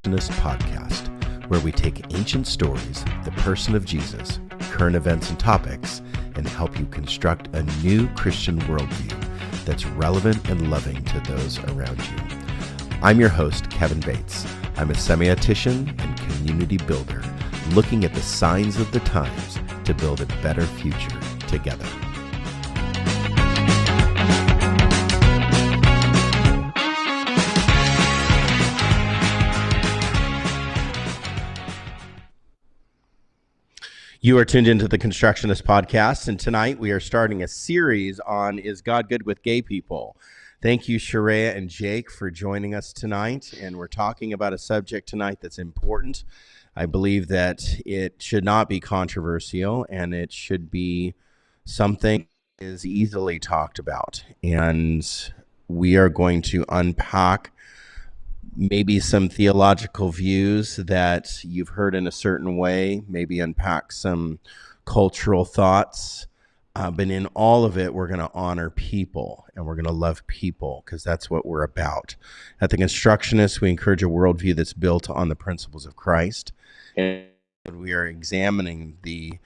Constructionist podcast, where we take ancient stories, the person of Jesus, current events and topics, and help you construct a new Christian worldview that's relevant and loving to those around you. I'm your host, Kevin Bates. I'm a semiotician and community builder, looking at the signs of the times to build a better future together. You are tuned into the Constructionist podcast, and tonight we are starting a series on Is God Good with Gay People? Thank you, Sharia and Jake, for joining us tonight, and we're talking about a subject tonight that's important. I believe that it should not be controversial, and it should be something that is easily talked about, and we are going to unpack maybe some theological views that you've heard in a certain way, maybe unpack some cultural thoughts. But in all of it, we're going to honor people and we're going to love people because that's what we're about. At the Constructionists, we encourage a worldview that's built on the principles of Christ. And we are examining the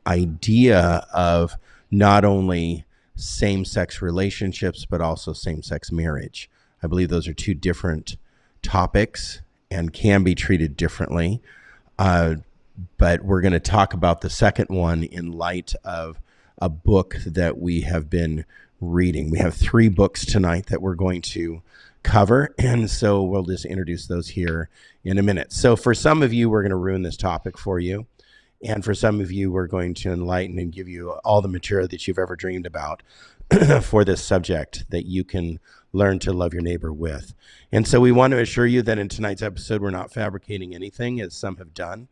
idea of not only same-sex relationships, but also same-sex marriage. I believe those are two different topics and can be treated differently. But we're going to talk about the second one in light of a book that we have been reading. We have 3 books tonight that we're going to cover, and so we'll just introduce those here in a minute. So for some of you, we're going to ruin this topic for you. And for some of you, we're going to enlighten and give you all the material that you've ever dreamed about for this subject that you can learn to love your neighbor with. And so we want to assure you that in tonight's episode, we're not fabricating anything, as some have done.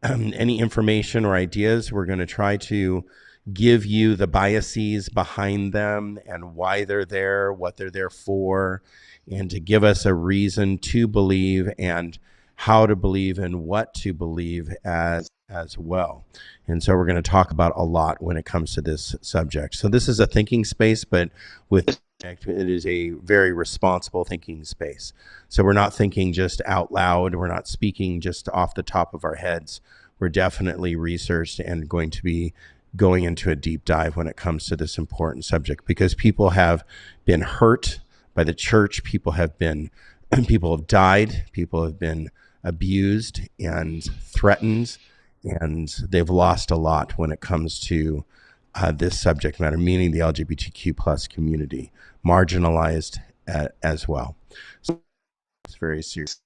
Any information or ideas, we're going to try to give you the biases behind them and why they're there, what they're there for, and to give us a reason to believe and how to believe and what to believe as well. And so we're going to talk about a lot when it comes to this subject. So this is a thinking space, but with this subject, it is a very responsible thinking space. So we're not thinking just out loud. We're not speaking just off the top of our heads. We're definitely researched and going to be going into a deep dive when it comes to this important subject, because people have been hurt by the church. People have died. People have been abused and threatened, and they've lost a lot when it comes to this subject matter, meaning the LGBTQ plus community, marginalized as well. So it's very serious.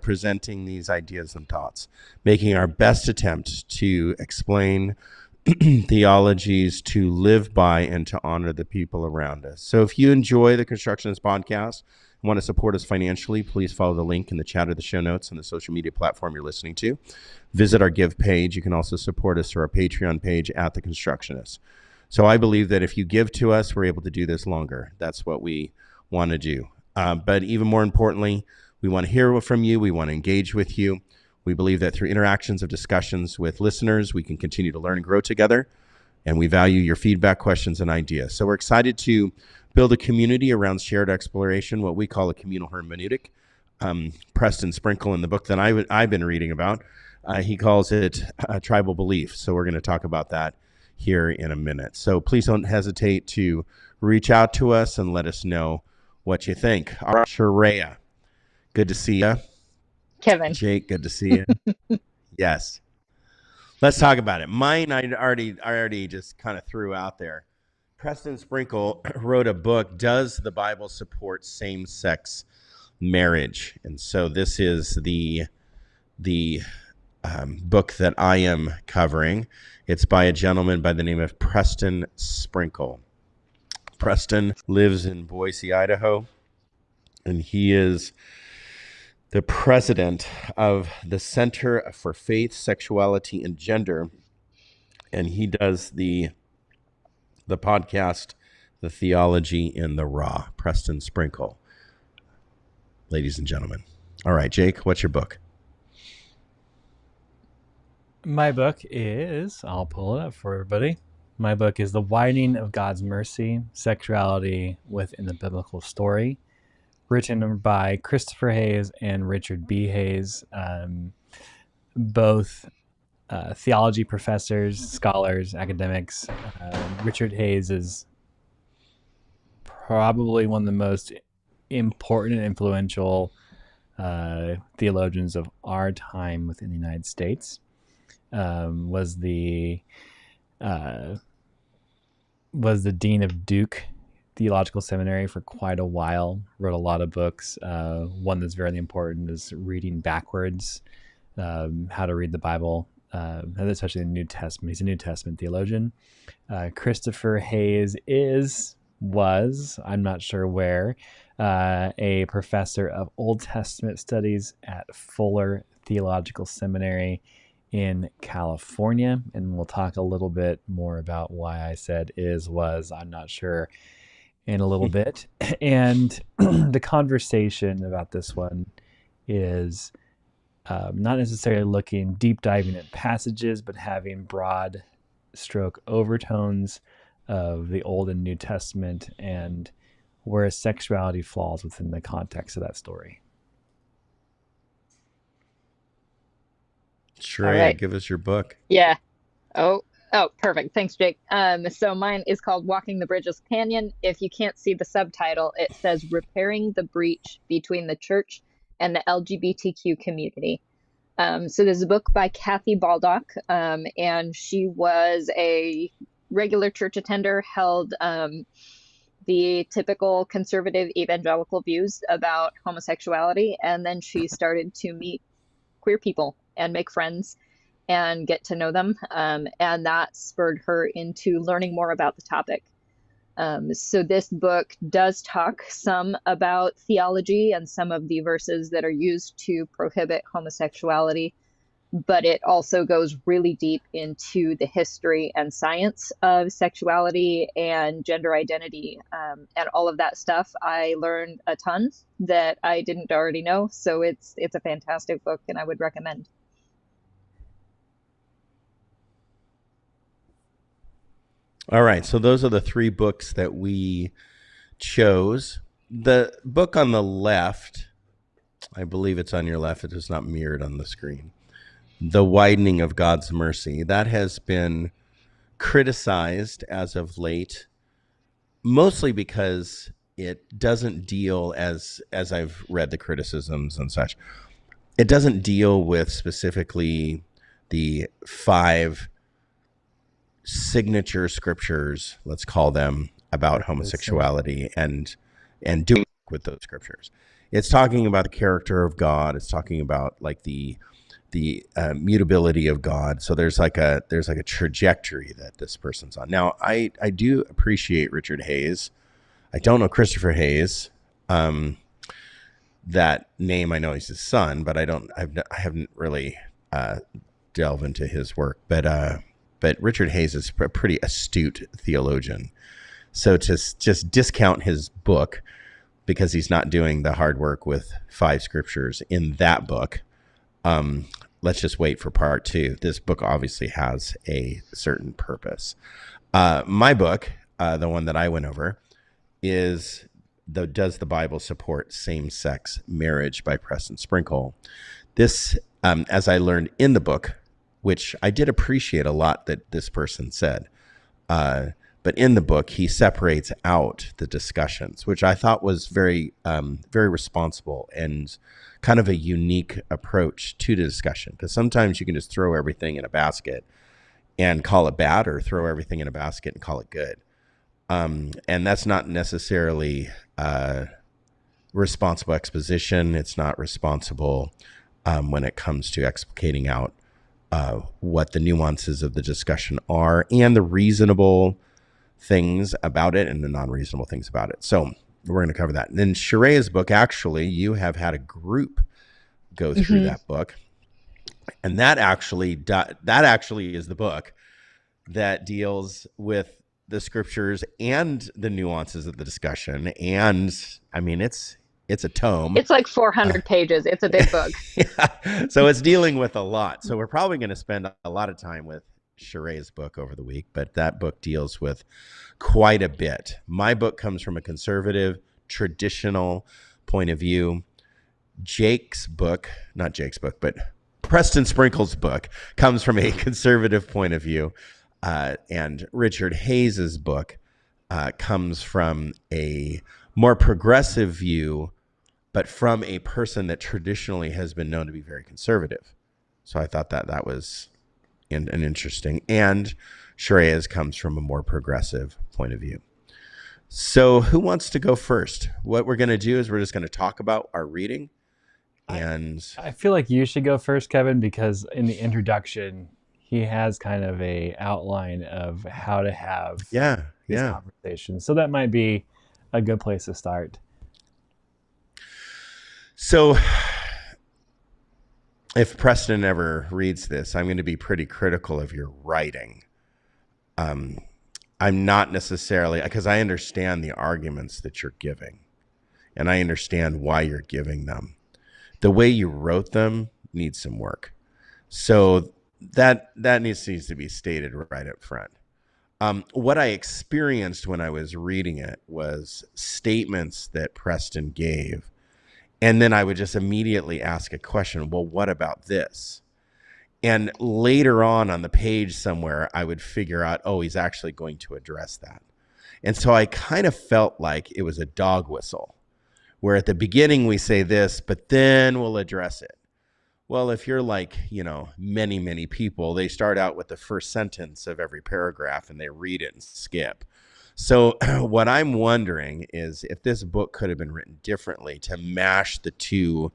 Presenting these ideas and thoughts, making our best attempt to explain theologies to live by and to honor the people around us. So if you enjoy the Constructionist podcast and want to support us financially, please follow the link in the chat or the show notes on the social media platform you're listening to. Visit our Give page. You can also support us through our Patreon page at the Constructionists. So I believe that if you give to us, we're able to do this longer. That's what we want to do. But even more importantly, we want to hear from you. We want to engage with you. We believe that through interactions of discussions with listeners, we can continue to learn and grow together. And we value your feedback, questions, and ideas. So we're excited to build a community around shared exploration, what we call a communal hermeneutic. Preston Sprinkle, in the book that I've been reading about, he calls it tribal belief. So we're going to talk about that here in a minute. So please don't hesitate to reach out to us and let us know what you think. All right, Sharia, good to see you. Kevin. Jake, good to see you. Yes. Let's talk about it. Mine, I already just kind of threw out there. Preston Sprinkle wrote a book, Does the Bible Support Same-Sex Marriage? And so this is the book that I am covering. It's by a gentleman by the name of Preston Sprinkle. Preston lives in Boise, Idaho, and he is the president of the Center for Faith, Sexuality, and Gender, and he does the podcast, The Theology in the Raw. Preston Sprinkle, ladies and gentlemen. All right, Jake, what's your book? My book is, I'll pull it up for everybody. My book is The Widening of God's Mercy, Sexuality Within the Biblical Story, written by Christopher Hayes and Richard B. Hayes, both theology professors, scholars, academics. Richard Hayes is probably one of the most important and influential theologians of our time within the United States. Was the dean of Duke Theological Seminary for quite a while. Wrote a lot of books. One that's very important is Reading Backwards, how to read the Bible, especially the New Testament. He's a New Testament theologian. Christopher Hayes was, I'm not sure where, a professor of Old Testament studies at Fuller Theological Seminary in California. And we'll talk a little bit more about why I said was, I'm not sure, in a little bit. And the conversation about this one is not necessarily deep diving at passages, but having broad stroke overtones of the Old and New Testament and where sexuality falls within the context of that story. Sheree, right. give us your book. Yeah. Oh, perfect. Thanks, Jake. So mine is called Walking the Bridges Canyon. If you can't see the subtitle, it says Repairing the Breach Between the Church and the LGBTQ Community. So there's a book by Kathy Baldock, and she was a regular church attender, held the typical conservative evangelical views about homosexuality, and then she started to meet queer people and make friends and get to know them, and that spurred her into learning more about the topic. So this book does talk some about theology and some of the verses that are used to prohibit homosexuality, but it also goes really deep into the history and science of sexuality and gender identity, and all of that stuff. I learned a ton that I didn't already know, so it's a fantastic book, and I would recommend. All right, so those are the 3 books that we chose. The book on the left, I believe it's on your left, it is not mirrored on the screen. The Widening of God's Mercy. That has been criticized as of late, mostly because it doesn't deal, as I've read the criticisms and such, it doesn't deal with specifically the 5 signature scriptures, let's call them, about homosexuality and doing with those scriptures. It's talking about the character of God. It's talking about like the mutability of God. So there's like a trajectory that this person's on. Now, I do appreciate Richard Hayes. I don't know Christopher Hayes. That name, I know he's his son, but I haven't really delved into his work. But Richard Hayes is a pretty astute theologian. So to just discount his book because he's not doing the hard work with 5 scriptures in that book, let's just wait for part 2. This book obviously has a certain purpose. My book, the one that I went over, is Does the Bible Support Same-Sex Marriage by Preston Sprinkle. This, as I learned in the book, which I did appreciate a lot that this person said. But in the book, he separates out the discussions, which I thought was very, very responsible and kind of a unique approach to the discussion. Because sometimes you can just throw everything in a basket and call it bad, or throw everything in a basket and call it good. And that's not necessarily responsible exposition. It's not responsible when it comes to explicating out what the nuances of the discussion are and the reasonable things about it and the non-reasonable things about it. So we're going to cover that. And then Sherea's book, actually, you have had a group go through that book. And that actually is the book that deals with the scriptures and the nuances of the discussion. And I mean, it's a tome. It's like 400 pages. It's a big book. Yeah. So it's dealing with a lot. So we're probably going to spend a lot of time with Sherea's book over the week, but that book deals with quite a bit. My book comes from a conservative, traditional, point of view. Jake's book, not Jake's book, but Preston Sprinkle's book comes from a conservative point of view. And Richard Hayes's book comes from a more progressive view, but from a person that traditionally has been known to be very conservative. So I thought that was an interesting. And Sharea's comes from a more progressive point of view. So who wants to go first? What we're going to do is we're just going to talk about our reading. And I feel like you should go first, Kevin, because in the introduction, he has kind of a outline of how to have these conversations. So that might be a good place to start. So if Preston ever reads this, I'm going to be pretty critical of your writing. I'm not necessarily, because I understand the arguments that you're giving, and I understand why you're giving them. The way you wrote them needs some work. So that needs to be stated right up front. What I experienced when I was reading it was statements that Preston gave. And then I would just immediately ask a question, well, what about this? And later on the page somewhere, I would figure out, oh, he's actually going to address that. And so I kind of felt like it was a dog whistle, where at the beginning we say this, but then we'll address it. Well, if you're like, many, many people, they start out with the first sentence of every paragraph and they read it and skip. So what I'm wondering is if this book could have been written differently to mash the two,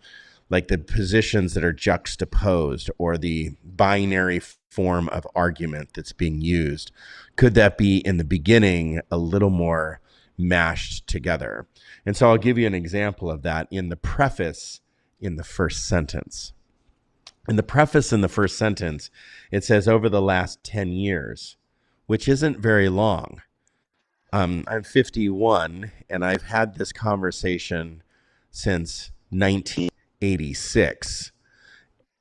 like the positions that are juxtaposed or the binary form of argument that's being used. Could that be in the beginning a little more mashed together? And so I'll give you an example of that in the preface in the first sentence. In the preface in the first sentence, it says, over the last 10 years, which isn't very long. I'm 51, and I've had this conversation since 1986.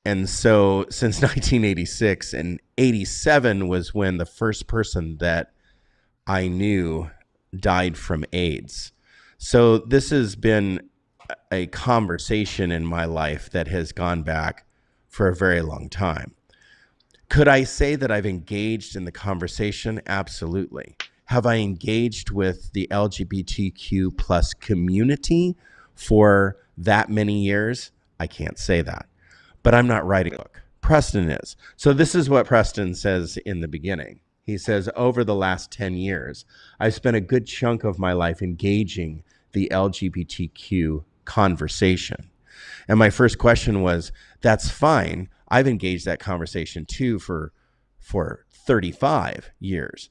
And so since 1986, and 87 was when the first person that I knew died from AIDS. So this has been a conversation in my life that has gone back for a very long time. Could I say that I've engaged in the conversation? Absolutely. Have I engaged with the LGBTQ plus community for that many years? I can't say that. But I'm not writing a book. Preston is. So this is what Preston says in the beginning. He says, over the last 10 years, I've spent a good chunk of my life engaging the LGBTQ conversation. And my first question was, that's fine. I've engaged that conversation too for 35 years.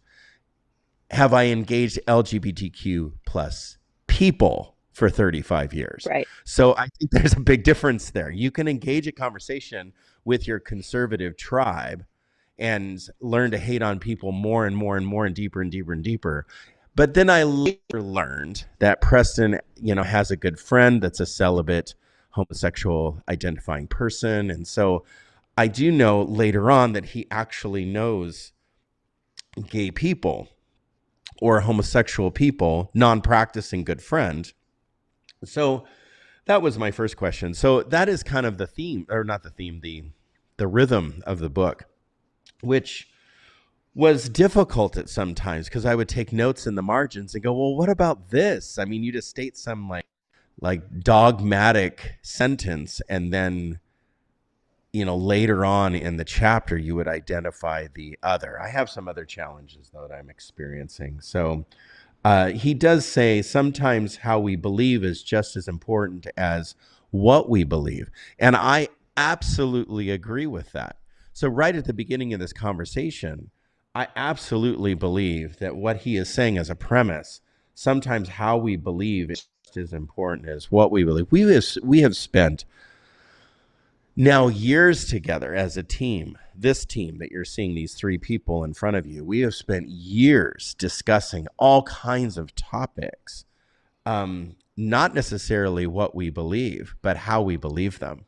Have I engaged LGBTQ plus people for 35 years? Right. So I think there's a big difference there. You can engage a conversation with your conservative tribe and learn to hate on people more and more and more and deeper and deeper and deeper. But then I later learned that Preston, has a good friend that's a celibate homosexual identifying person. And so I do know later on that he actually knows gay people or homosexual people, non-practicing good friend. So that was my first question. So that is kind of the theme, or not the theme, the rhythm of the book, which was difficult at some times because I would take notes in the margins and go, well, what about this? I mean, you just state some like dogmatic sentence, and then, later on in the chapter, you would identify the other. I have some other challenges, though, that I'm experiencing. So he does say sometimes how we believe is just as important as what we believe. And I absolutely agree with that. So right at the beginning of this conversation, I absolutely believe that what he is saying as a premise, sometimes how we believe is just as important as what we believe. We have spent now years together as a team. This team that you're seeing, these three people in front of you, we have spent years discussing all kinds of topics, not necessarily what we believe, but how we believe them.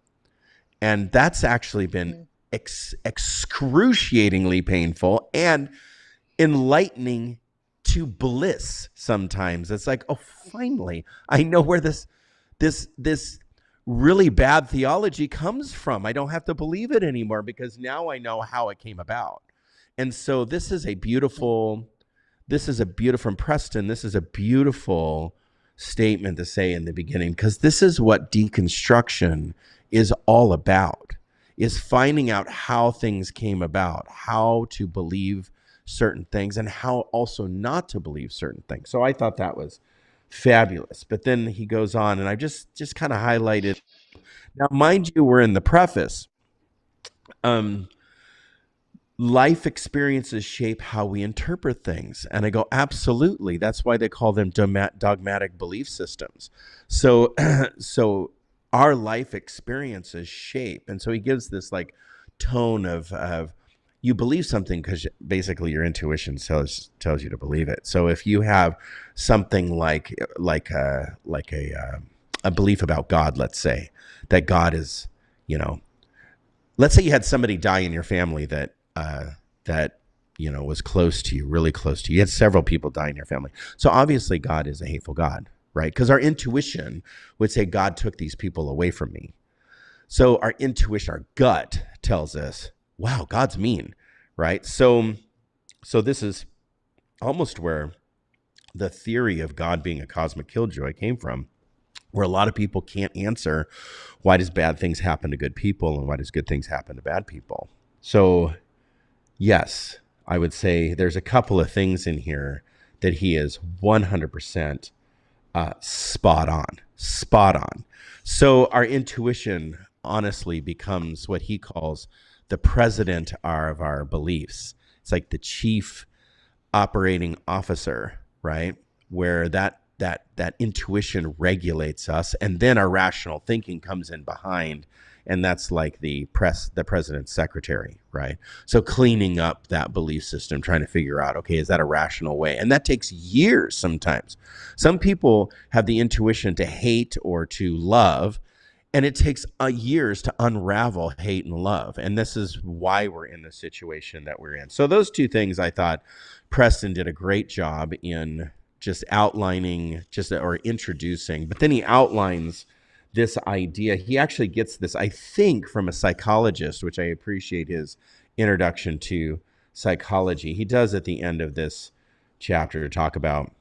And that's actually been excruciatingly painful and enlightening to bliss sometimes. It's like, oh, finally, I know where this this really bad theology comes from. I don't have to believe it anymore because now I know how it came about. And so this is a beautiful, from Preston, this is a beautiful statement to say in the beginning, because this is what deconstruction is all about, is finding out how things came about, how to believe certain things, and how also not to believe certain things. So I thought that was fabulous. But then he goes on, and I just kind of highlighted. Now, mind you, we're in the preface. Life experiences shape how we interpret things. And I go, absolutely. That's why they call them dogmatic belief systems. So, so our life experiences shape. And so he gives this like tone of you believe something because basically your intuition tells you to believe it. So if you have something like a belief about God, let's say that God is, let's say you had somebody die in your family that was close to you, really close to you. You had several people die in your family. So obviously God is a hateful God, right? Because our intuition would say God took these people away from me. So our intuition, our gut tells us, wow, God's mean, right? So this is almost where the theory of God being a cosmic killjoy came from, where a lot of people can't answer why does bad things happen to good people and why does good things happen to bad people. So yes, I would say there's a couple of things in here that he is 100% spot on. So our intuition honestly becomes what he calls the president of our beliefs. It's like the chief operating officer, right? Where that intuition regulates us, and then our rational thinking comes in behind, and that's like the president's secretary, right? So cleaning up that belief system, trying to figure out, okay, is that a rational way? And that takes years sometimes. Some people have the intuition to hate or to love, and it takes years to unravel hate and love. And this is why we're in the situation that we're in. So those two things, I thought Preston did a great job in just outlining, or introducing. But then he outlines this idea. He actually gets this, I think, from a psychologist, which I appreciate his introduction to psychology. He does at the end of this chapter talk about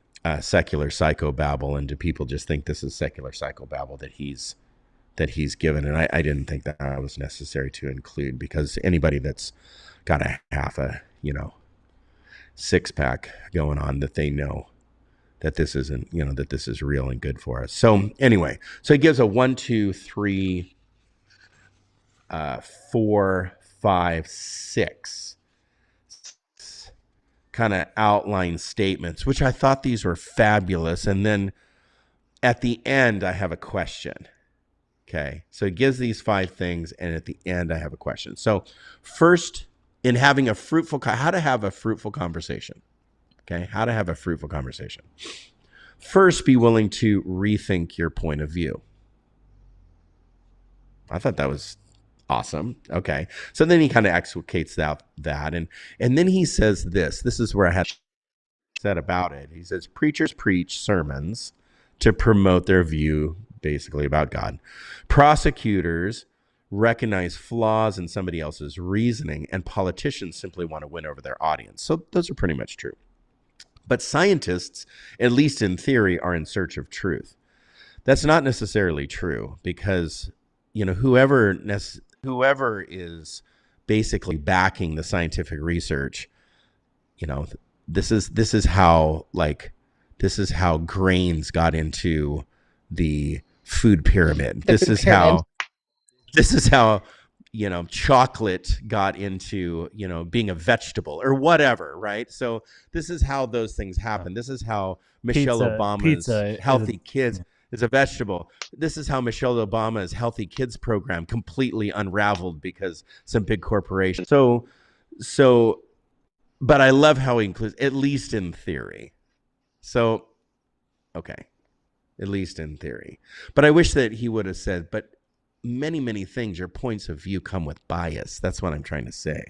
secular psychobabble, and do people just think this is secular psychobabble that he's given? And I didn't think that was necessary to include, because anybody that's got a half a six pack going on, that they know that this isn't, that this is real and good for us. So anyway, so he gives a 1, 2, 3, 4, 5, 6 kind of outline statements, which I thought these were fabulous. And then at the end, I have a question. Okay, so he gives these 5 things, and at the end, I have a question. So first, in having how to have a fruitful conversation. Okay, how to have a fruitful conversation. First, be willing to rethink your point of view. I thought that was awesome. Okay, so then he kind of explicates that, and then he says this. This is where I had said about it. He says, preachers preach sermons to promote their view, basically, about God. Prosecutors recognize flaws in somebody else's reasoning, and politicians simply want to win over their audience. So those are pretty much true. But scientists, at least in theory, are in search of truth. That's not necessarily true, because whoever is basically backing the scientific research, this is how grains got into the food pyramid. This is how chocolate got into, being a vegetable or whatever, right? So this is how those things happen. This is how Michelle Obama's Healthy Kids is a vegetable. This is how Michelle Obama's Healthy Kids program completely unraveled because some big corporation. So, but I love how he includes, at least in theory. So, okay, at least in theory. But I wish that he would have said, but many things, your points of view come with bias. That's what I'm trying to say.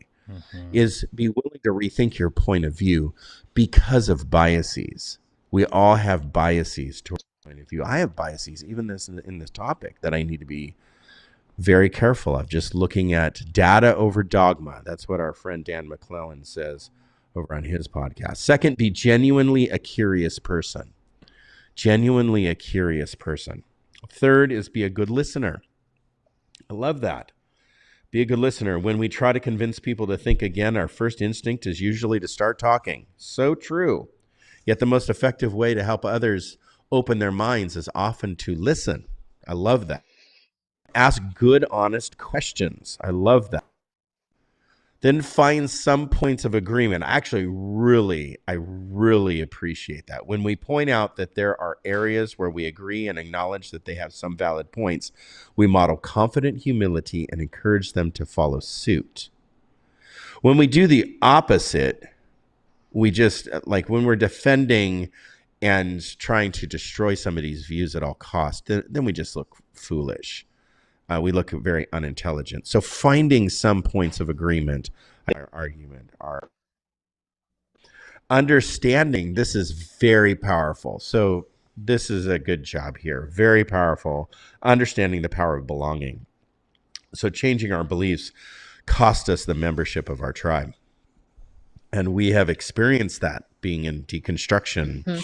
Is be willing to rethink your point of view because of biases. We all have biases towards point of view. I have biases, even in this topic, that I need to be very careful of. Just looking at data over dogma. That's what our friend Dan McClellan says over on his podcast. Second, be genuinely a curious person. Genuinely a curious person. Third is be a good listener. I love that. Be a good listener. When we try to convince people to think again, our first instinct is usually to start talking. So true. Yet the most effective way to help others open their minds is often to listen. I love that. Ask good, honest questions. I love that. Then find some points of agreement. Actually, I really appreciate that. When we point out that there are areas where we agree and acknowledge that they have some valid points, we model confident humility and encourage them to follow suit. When we do the opposite, we just, like when we're defending and trying to destroy somebody's views at all costs, then we just look foolish. We look very unintelligent. So finding some points of agreement, our argument, our understanding, this is very powerful. So this is a good job here. Very powerful. Understanding the power of belonging. So changing our beliefs cost us the membership of our tribe. And we have experienced that being in deconstruction. Mm-hmm.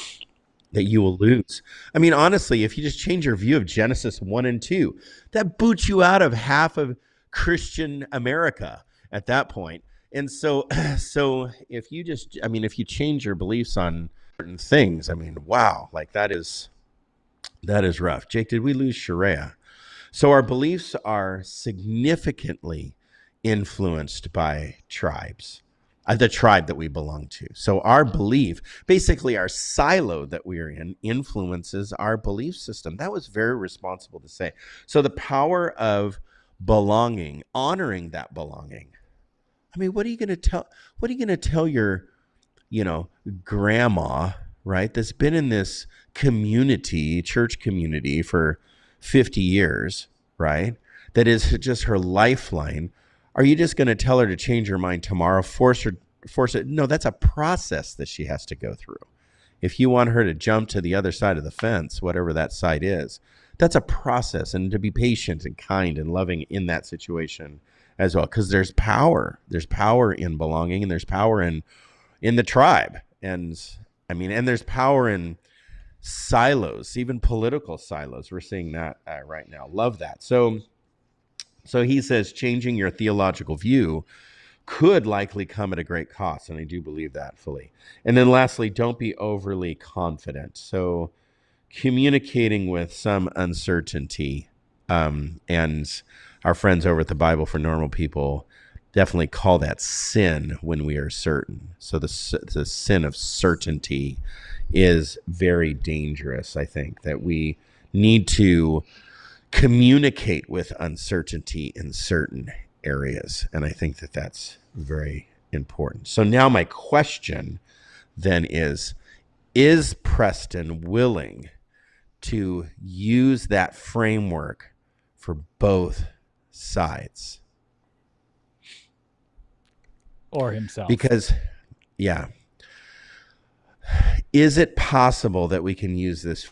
That you will lose. I mean, honestly, if you just change your view of Genesis 1 and 2, that boots you out of half of Christian America at that point. And so if you change your beliefs on certain things, I mean, wow, like that is rough. Jake, did we lose Sharia? So our beliefs are significantly influenced by tribes. The tribe that we belong to. So our belief, basically our silo that we're in, influences our belief system. That was very responsible to say. So the power of belonging, honoring that belonging. I mean, what are you going to tell your, grandma, right? That's been in this church community for 50 years, right? That is just her lifeline. Are you just going to tell her to change her mind tomorrow, force it? No, that's a process that she has to go through. If you want her to jump to the other side of the fence, whatever that side is, that's a process, and to be patient and kind and loving in that situation as well, because there's power. There's power in belonging, and there's power in the tribe. And there's power in silos, even political silos. We're seeing that right now. Love that. So he says changing your theological view could likely come at a great cost, and I do believe that fully. And then lastly, don't be overly confident. So communicating with some uncertainty, and our friends over at the Bible for Normal People definitely call that sin when we are certain. So the sin of certainty is very dangerous. I think that we need to communicate with uncertainty in certain areas. And I think that that's very important. So now my question then is Preston willing to use that framework for both sides? Or himself. Because, yeah. Is it possible that we can use this?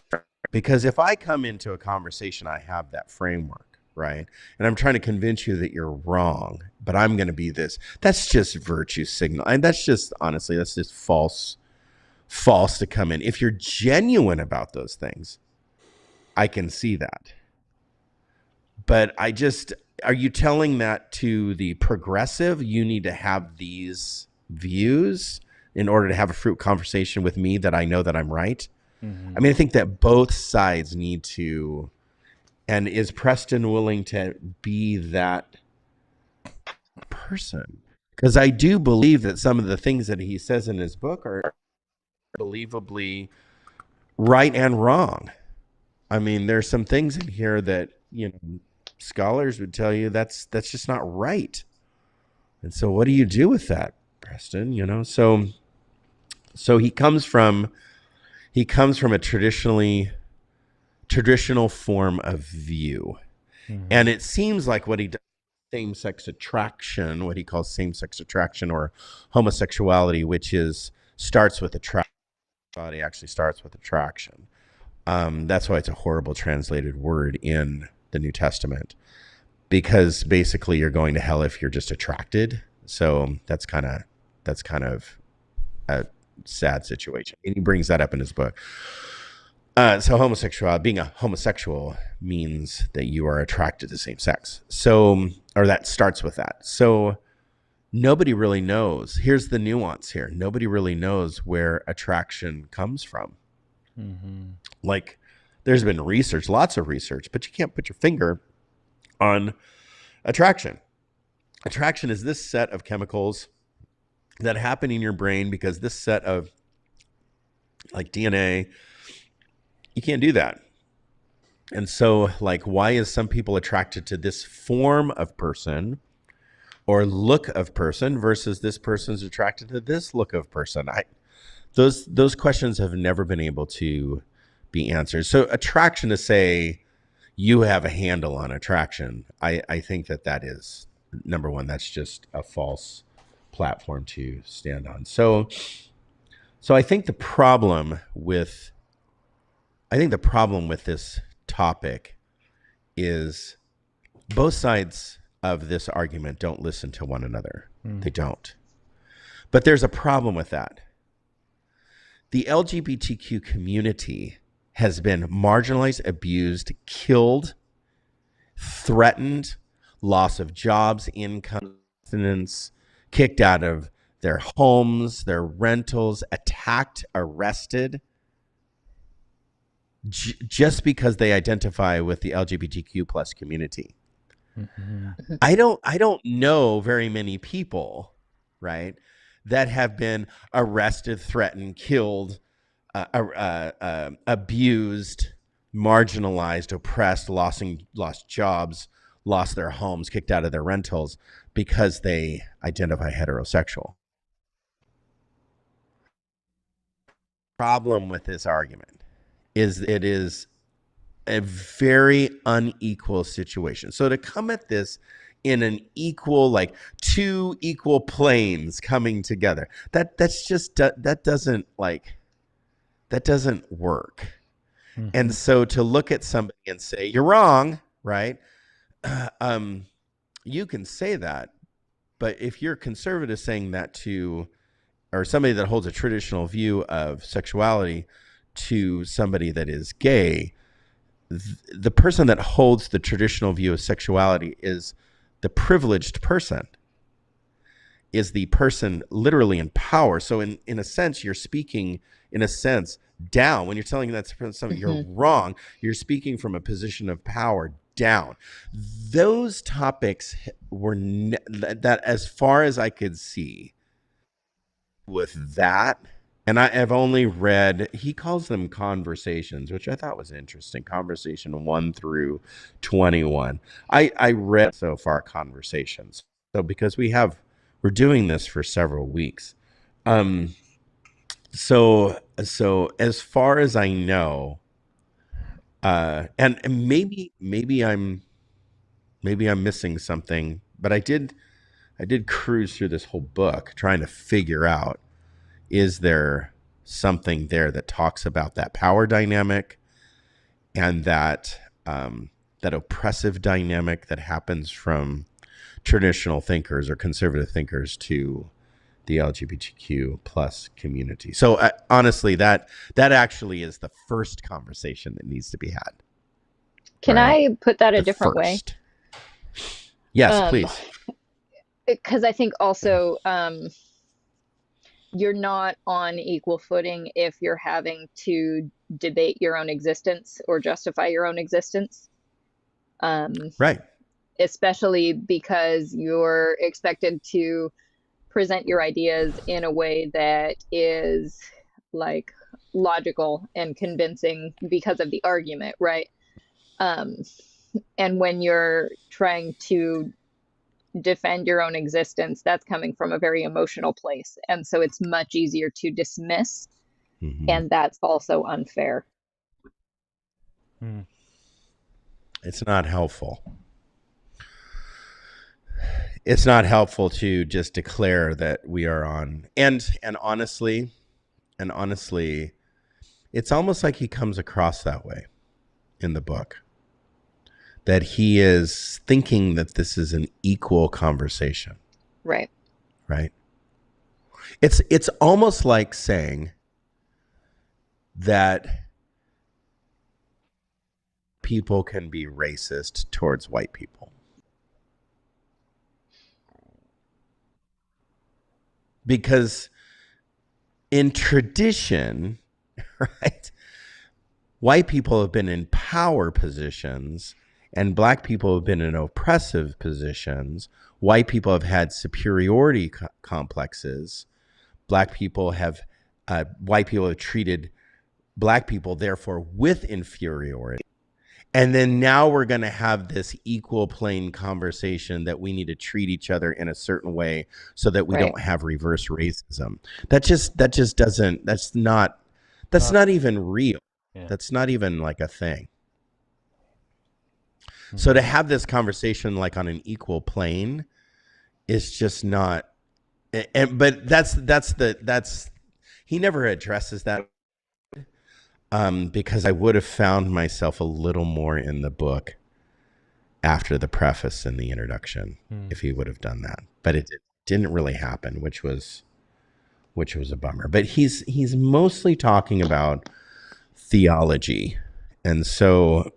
Because if I come into a conversation, I have that framework, right? And I'm trying to convince you that you're wrong, but I'm going to be this. That's just virtue signal. And that's just, honestly, that's just false to come in. If you're genuine about those things, I can see that. But are you telling that to the progressive? You need to have these views in order to have a fruit conversation with me that I know that I'm right? Mm-hmm. I mean, I think that both sides need to, and is Preston willing to be that person? Because I do believe that some of the things that he says in his book are believably right and wrong. I mean, there's some things in here that, scholars would tell you that's just not right. And so what do you do with that, Preston? So he comes from a traditional form of view. Mm-hmm. And it seems like what he does, same-sex attraction, what he calls same-sex attraction or homosexuality, which starts with attraction. Actually starts with attraction. That's why it's a horrible translated word in the New Testament, because basically you're going to hell if you're just attracted. So that's kind of a sad situation. And he brings that up in his book. So being a homosexual means that you are attracted to the same sex. So, or that starts with that. So nobody really knows. Here's the nuance here. Nobody really knows where attraction comes from. Mm-hmm. Like, there's been research, lots of research, but you can't put your finger on attraction. Attraction is this set of chemicals that happen in your brain because this set of like DNA, you can't do that. And so, like, why is some people attracted to this form of person or look of person versus this person's attracted to this look of person? Those questions have never been able to be answered. So attraction, to say you have a handle on attraction, I think that is, number one, that's just a false platform to stand on. So I think the problem with this topic is both sides of this argument don't listen to one another. They don't. But there's a problem with that. The LGBTQ community has been marginalized, abused, killed, threatened, loss of jobs, income, sustenance, kicked out of their homes, their rentals, attacked, arrested, just because they identify with the LGBTQ plus community. Mm-hmm. I don't know very many people, right, that have been arrested, threatened, killed, abused, marginalized, oppressed, lost jobs, lost their homes, kicked out of their rentals because they identify heterosexual. Problem with this argument is it is a very unequal situation. So to come at this in an equal, like two equal planes coming together, that doesn't work. Mm-hmm. And so to look at somebody and say, you're wrong, right? You can say that, but if you're conservative saying that to, or somebody that holds a traditional view of sexuality to somebody that is gay, the person that holds the traditional view of sexuality is the privileged person, is the person literally in power. So in a sense, you're speaking, in a sense, down. When you're telling that something, you're wrong, you're speaking from a position of power down. Those topics were that, as far as I could see, with that, and I've only read, he calls them conversations, which I thought was interesting. Conversation 1 through 21. I read so far conversations. So because we're doing this for several weeks. So as far as I know, and maybe I'm missing something, but I did cruise through this whole book trying to figure out, is there something there that talks about that power dynamic and that that oppressive dynamic that happens from traditional thinkers or conservative thinkers to the LGBTQ plus community? So honestly, that actually is the first conversation that needs to be had. Can I put that a different way? Yes, please. Because I think also you're not on equal footing if you're having to debate your own existence or justify your own existence. Right. Especially because you're expected to present your ideas in a way that is like logical and convincing because of the argument, right? And when you're trying to defend your own existence, that's coming from a very emotional place. And so it's much easier to dismiss. Mm-hmm. And that's also unfair. It's not helpful. It's not helpful to just declare that we are on. And honestly, it's almost like he comes across that way in the book, that he is thinking that this is an equal conversation. Right. Right. It's almost like saying that people can be racist towards white people. Because in tradition, right, white people have been in power positions and black people have been in oppressive positions. White people have had superiority complexes. White people have treated black people, therefore, with inferiority. And then now we're going to have this equal plane conversation that we need to treat each other in a certain way so that we don't have reverse racism. That just doesn't, that's not even real. Yeah. That's not even like a thing. Mm-hmm. So to have this conversation like on an equal plane is just not, but that's he never addresses that. Because I would have found myself a little more in the book after the preface and the introduction if he would have done that. But it didn't really happen, which was a bummer. But he's mostly talking about theology. And so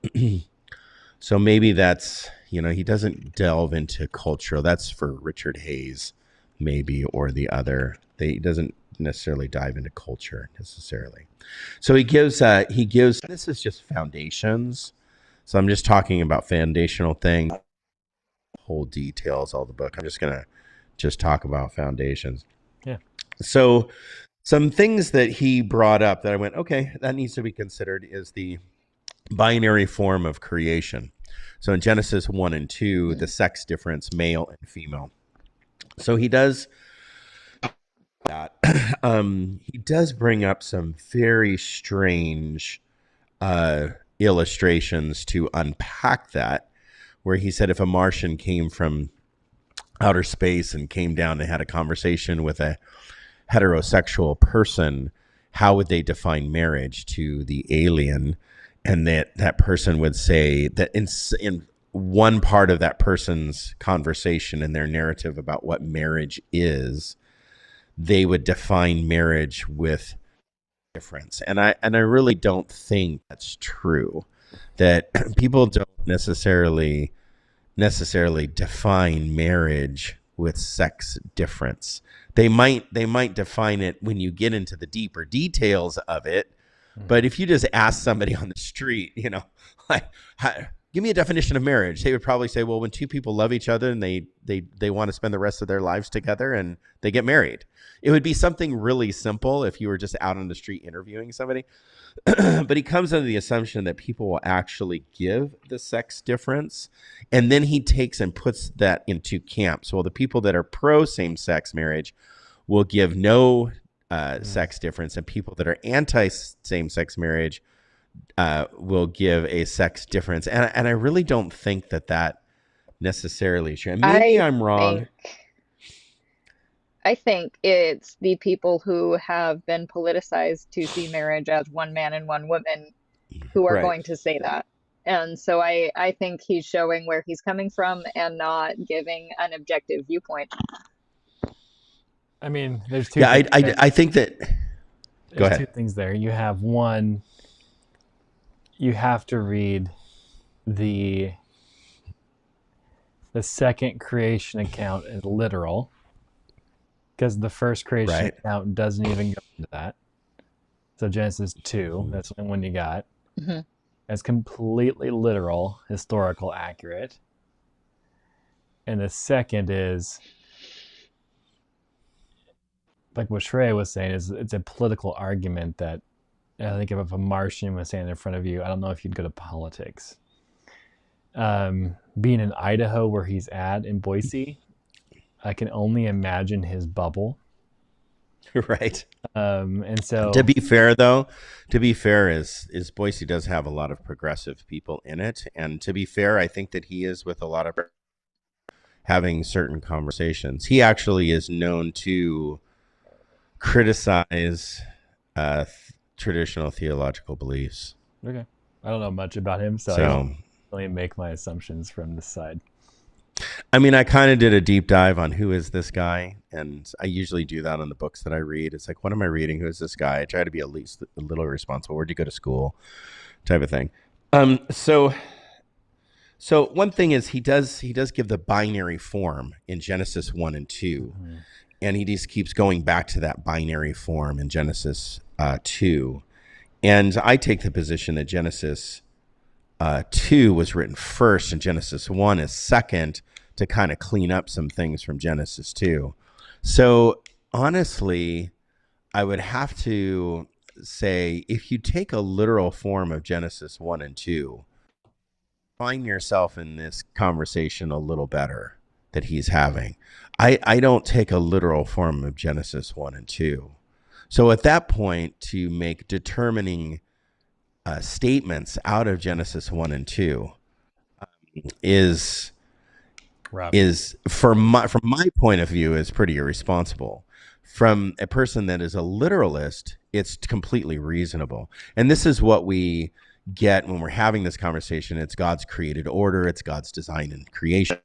maybe that's, he doesn't delve into culture. That's for Richard Hayes, maybe, or the other. He doesn't necessarily dive into culture necessarily. So he gives this is just foundations. So I'm just talking about foundational things, whole details, all the book. I'm just going to just talk about foundations. Yeah. So some things that he brought up that I went, okay, that needs to be considered is the binary form of creation. So in Genesis 1 and 2, the sex difference, male and female. So he does that. He does bring up some very strange illustrations to unpack that, where he said if a Martian came from outer space and came down and had a conversation with a heterosexual person, how would they define marriage to the alien? And that person would say that in one part of that person's conversation and their narrative about what marriage is, they would define marriage with difference. And I really don't think that's true, that people don't necessarily define marriage with sex difference. They might define it when you get into the deeper details of it. But if you just ask somebody on the street, like, give me a definition of marriage, they would probably say, well, when two people love each other and they want to spend the rest of their lives together and they get married. It would be something really simple if you were just out on the street interviewing somebody. But he comes under the assumption that people will actually give the sex difference. And then he takes and puts that into camps. Well, the people that are pro same-sex marriage will give no sex difference, and people that are anti same-sex marriage will give a sex difference. And I really don't think that necessarily is true. And maybe I'm wrong. I think it's the people who have been politicized to see marriage as one man and one woman who are going to say that. And so I think he's showing where he's coming from and not giving an objective viewpoint. I mean, there's two. Yeah, I think that. Go ahead. Two things there. You have one. You have to read the second creation account as literal, because the first creation account doesn't even go into that. So Genesis 2, that's the one you got. Mm-hmm. It's completely literal, historical, accurate. And the second is, like what Shrey was saying, is it's a political argument that I think if a Martian was standing in front of you, I don't know if you'd go to politics. Being in Idaho where he's at, in Boise, I can only imagine his bubble. Right. And so to be fair, is Boise does have a lot of progressive people in it. And to be fair, I think that he is with a lot of having certain conversations. He actually is known to criticize traditional theological beliefs. Okay. I don't know much about him, so I So, can only make my assumptions from this side. I mean, I kind of did a deep dive on who is this guy, and I usually do that on the books that I read. It's like, what am I reading? Who is this guy? I try to be at least a little responsible. Where'd you go to school? Type of thing. So one thing is he does give the binary form in Genesis 1 and 2, Mm-hmm. and he just keeps going back to that binary form in Genesis 2. And I take the position that Genesis 2 was written first and Genesis 1 is second, to kind of clean up some things from Genesis 2. So honestly, I would have to say, if you take a literal form of Genesis 1 and 2, find yourself in this conversation a little better that he's having. I don't take a literal form of Genesis 1 and 2. So at that point, to make determining statements out of Genesis 1 and 2 is Rough. from my point of view, is pretty irresponsible. From a person that is a literalist, it's completely reasonable. And this is what we get when we're having this conversation. It's God's created order, it's God's design and creation.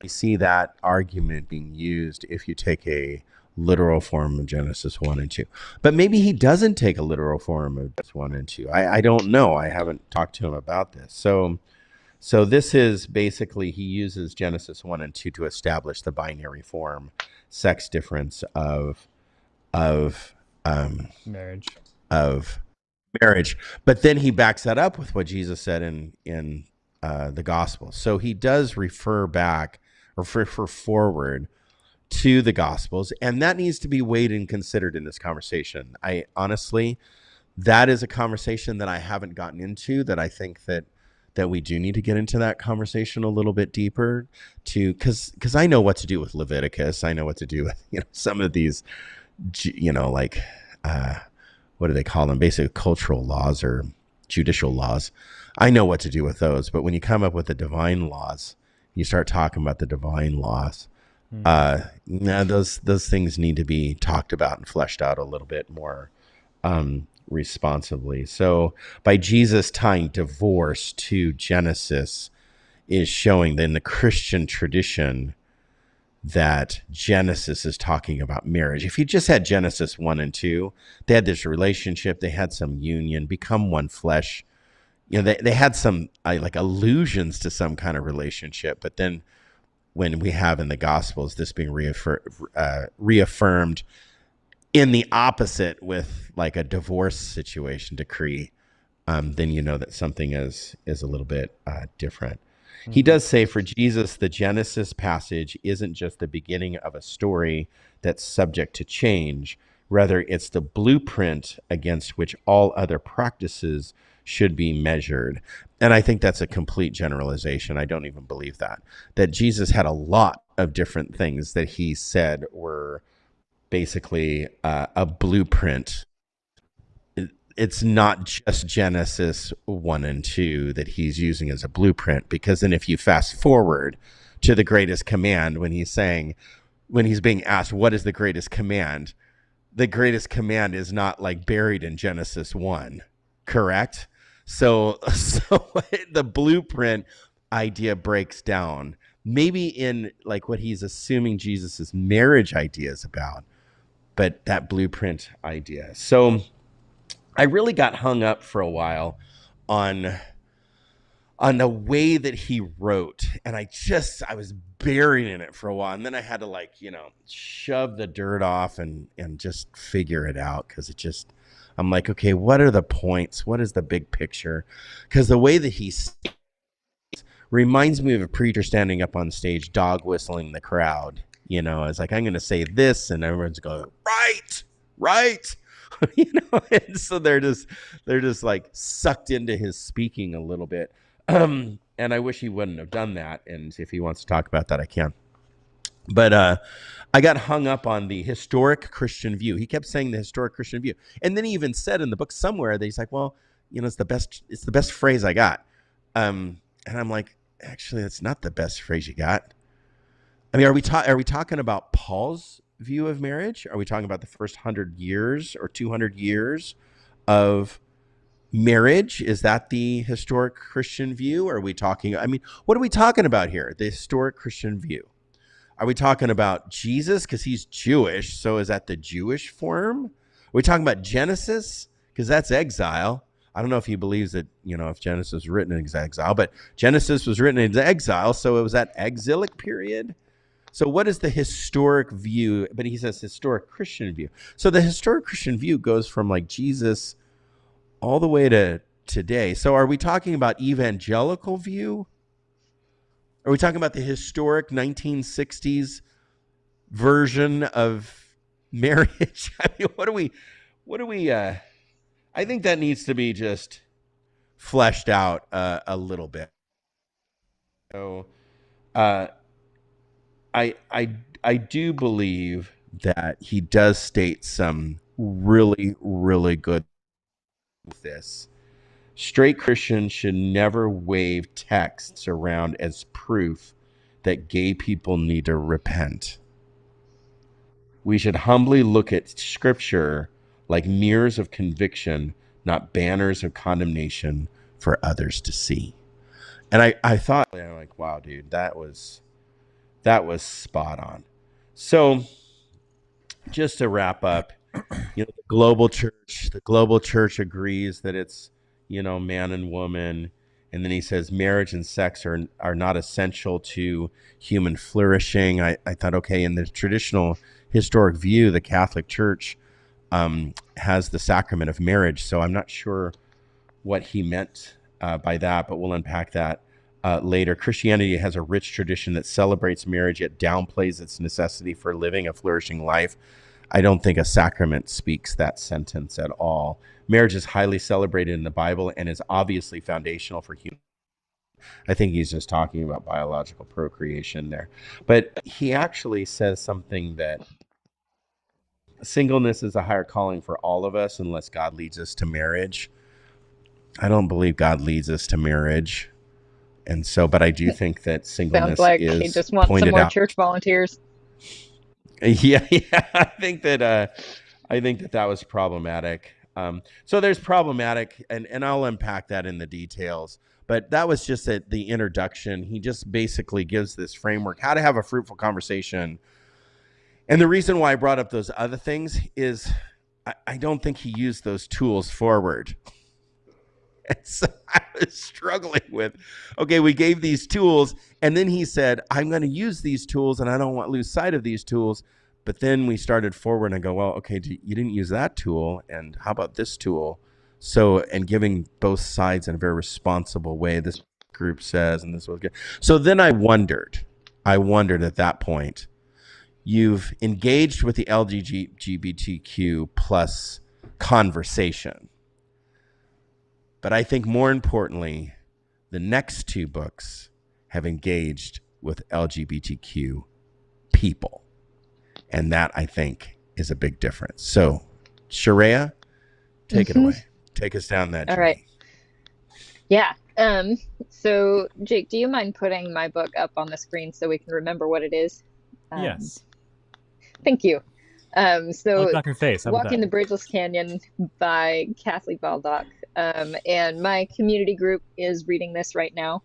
We see that argument being used if you take a literal form of Genesis 1 and 2. But maybe he doesn't take a literal form of Genesis 1 and 2. I don't know. I haven't talked to him about this. So this is basically, he uses Genesis 1 and 2 to establish the binary form, sex difference of Marriage. of marriage. But then he backs that up with what Jesus said in the gospel. So he does refer back or refer forward to the gospels, and that needs to be weighed and considered in this conversation. I honestly, that is a conversation that I haven't gotten into, that I think that we do need to get into that conversation a little bit deeper, to because I know what to do with Leviticus. I know what to do with some of these, like what do they call them? Basically cultural laws or judicial laws. I know what to do with those. But when you come up with the divine laws, you start talking about the divine laws. Those things need to be talked about and fleshed out a little bit more responsibly. So by Jesus tying divorce to Genesis is showing that in the Christian tradition that Genesis is talking about marriage. If you just had Genesis 1 and 2, they had this relationship, they had some union, become one flesh. They had some like allusions to some kind of relationship, but then when we have in the Gospels this being reaffirmed in the opposite with like a divorce situation decree, then you know that something is a little bit different. Mm-hmm. He does say for Jesus, the Genesis passage isn't just the beginning of a story that's subject to change. Rather, it's the blueprint against which all other practices should be measured. And I think that's a complete generalization. I don't even believe that Jesus had a lot of different things that he said were basically a blueprint. It's not just Genesis 1 and 2 that he's using as a blueprint, because then if you fast forward to the greatest command, when he's being asked, what is the greatest command? The greatest command is not like buried in Genesis 1, correct? So the blueprint idea breaks down, maybe in like what he's assuming Jesus's marriage idea is about, but that blueprint idea. So I really got hung up for a while on the way that he wrote, and I was buried in it for a while, and then I had to shove the dirt off and just figure it out, because I'm like, okay, what are the points? What is the big picture? Because the way that he reminds me of a preacher standing up on stage, dog whistling the crowd. It's like, I'm going to say this, and everyone's going, right. And so they're just like sucked into his speaking a little bit. And I wish he wouldn't have done that. And if he wants to talk about that, I can. But I got hung up on the historic Christian view. He kept saying the historic Christian view. And then he even said in the book somewhere that he's like, well, it's the best phrase I got. And I'm like, actually, that's not the best phrase you got. I mean, are we talking about Paul's view of marriage? Are we talking about the first 100 years or 200 years of marriage? Is that the historic Christian view? Are we talking, I mean, what are we talking about here? The historic Christian view. Are we talking about Jesus because he's Jewish? So is that the Jewish form? Are we talking about Genesis because that's exile? I don't know if he believes that, if Genesis was written in exile, but Genesis was written in exile. So it was that exilic period. So what is the historic view? But he says historic Christian view. So the historic Christian view goes from like Jesus all the way to today. So are we talking about evangelical view? Are we talking about the historic 1960s version of marriage? I mean, what do we, I think that needs to be just fleshed out a little bit. So, I do believe that he does state some really, really good with this. Straight Christians should never wave texts around as proof that gay people need to repent. We should humbly look at Scripture like mirrors of conviction, not banners of condemnation for others to see. And I thought, I'm like, wow, dude, that was spot on. So just to wrap up, the global church agrees that it's, man and woman. And then he says marriage and sex are not essential to human flourishing. I thought, okay, in the traditional historic view, the Catholic Church has the sacrament of marriage. So I'm not sure what he meant by that, but we'll unpack that later. Christianity has a rich tradition that celebrates marriage, yet downplays its necessity for living a flourishing life. I don't think a sacrament speaks that sentence at all. Marriage is highly celebrated in the Bible and is obviously foundational for human. I think he's just talking about biological procreation there. But he actually says something that singleness is a higher calling for all of us unless God leads us to marriage. I don't believe God leads us to marriage. And so, but I do think that singleness Sounds like is he just wants some more church volunteers. Yeah. I think that was problematic. So there's problematic, and I'll unpack that in the details. But that was just the introduction. He just basically gives this framework, how to have a fruitful conversation. And the reason why I brought up those other things is I don't think he used those tools forward. And so I was struggling with, okay, we gave these tools, and then he said, I'm going to use these tools, and I don't want to lose sight of these tools. But then we started forward and go, well, okay, you didn't use that tool, and how about this tool? So, and giving both sides in a very responsible way, this group says, and this was good. So then I wondered at that point, you've engaged with the LGBTQ plus conversation. But I think more importantly, the next two books have engaged with LGBTQ people. And that, I think, is a big difference. So, Sharia, take it away. Take us down that journey. All right. Yeah. So, Jake, do you mind putting my book up on the screen so we can remember what it is? Yes. Thank you. So, Look your face. Walking the Bridgeless Canyon by Kathleen Baldock. And my community group is reading this right now.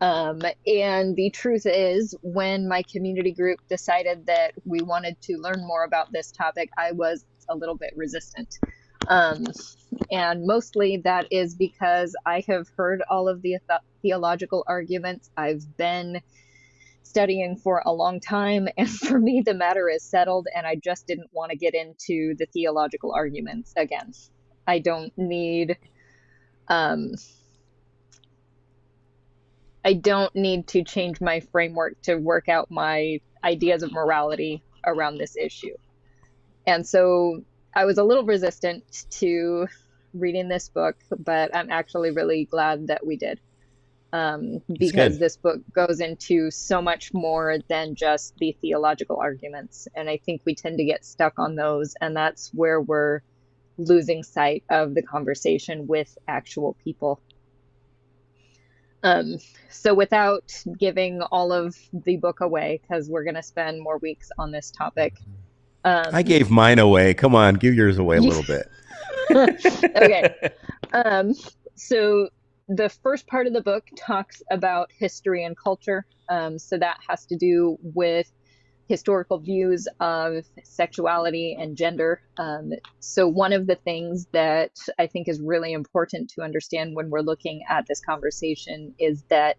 And the truth is, when my community group decided that we wanted to learn more about this topic, I was a little bit resistant. And mostly that is because I have heard all of the theological arguments. I've been studying for a long time, and for me, the matter is settled, and I just didn't want to get into the theological arguments again. I don't need to change my framework to work out my ideas of morality around this issue. And so I was a little resistant to reading this book, but I'm actually really glad that we did. Because this book goes into so much more than just the theological arguments. And I think we tend to get stuck on those, and that's where we're losing sight of the conversation with actual people. So without giving all of the book away, because we're going to spend more weeks on this topic. I gave mine away. Come on, give yours away a little bit. Okay. So the first part of the book talks about history and culture. So that has to do with historical views of sexuality and gender. So one of the things that I think is really important to understand when we're looking at this conversation is that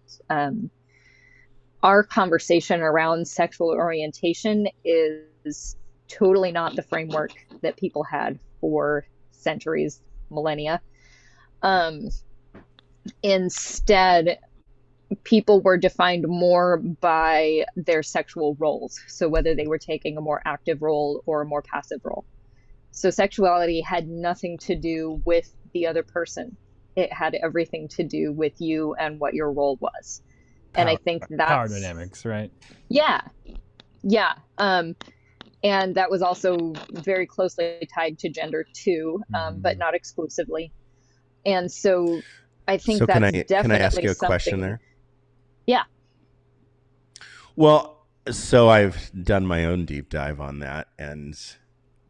our conversation around sexual orientation is totally not the framework that people had for centuries, millennia. Um, Instead, people were defined more by their sexual roles. So whether they were taking a more active role or a more passive role. So sexuality had nothing to do with the other person. It had everything to do with you and what your role was. And I think Power that's, dynamics, right? yeah, yeah. And that was also very closely tied to gender too, but not exclusively. And so I think So can that's I ask definitely you a question something. there? Yeah. Well, so I've done my own deep dive on that, and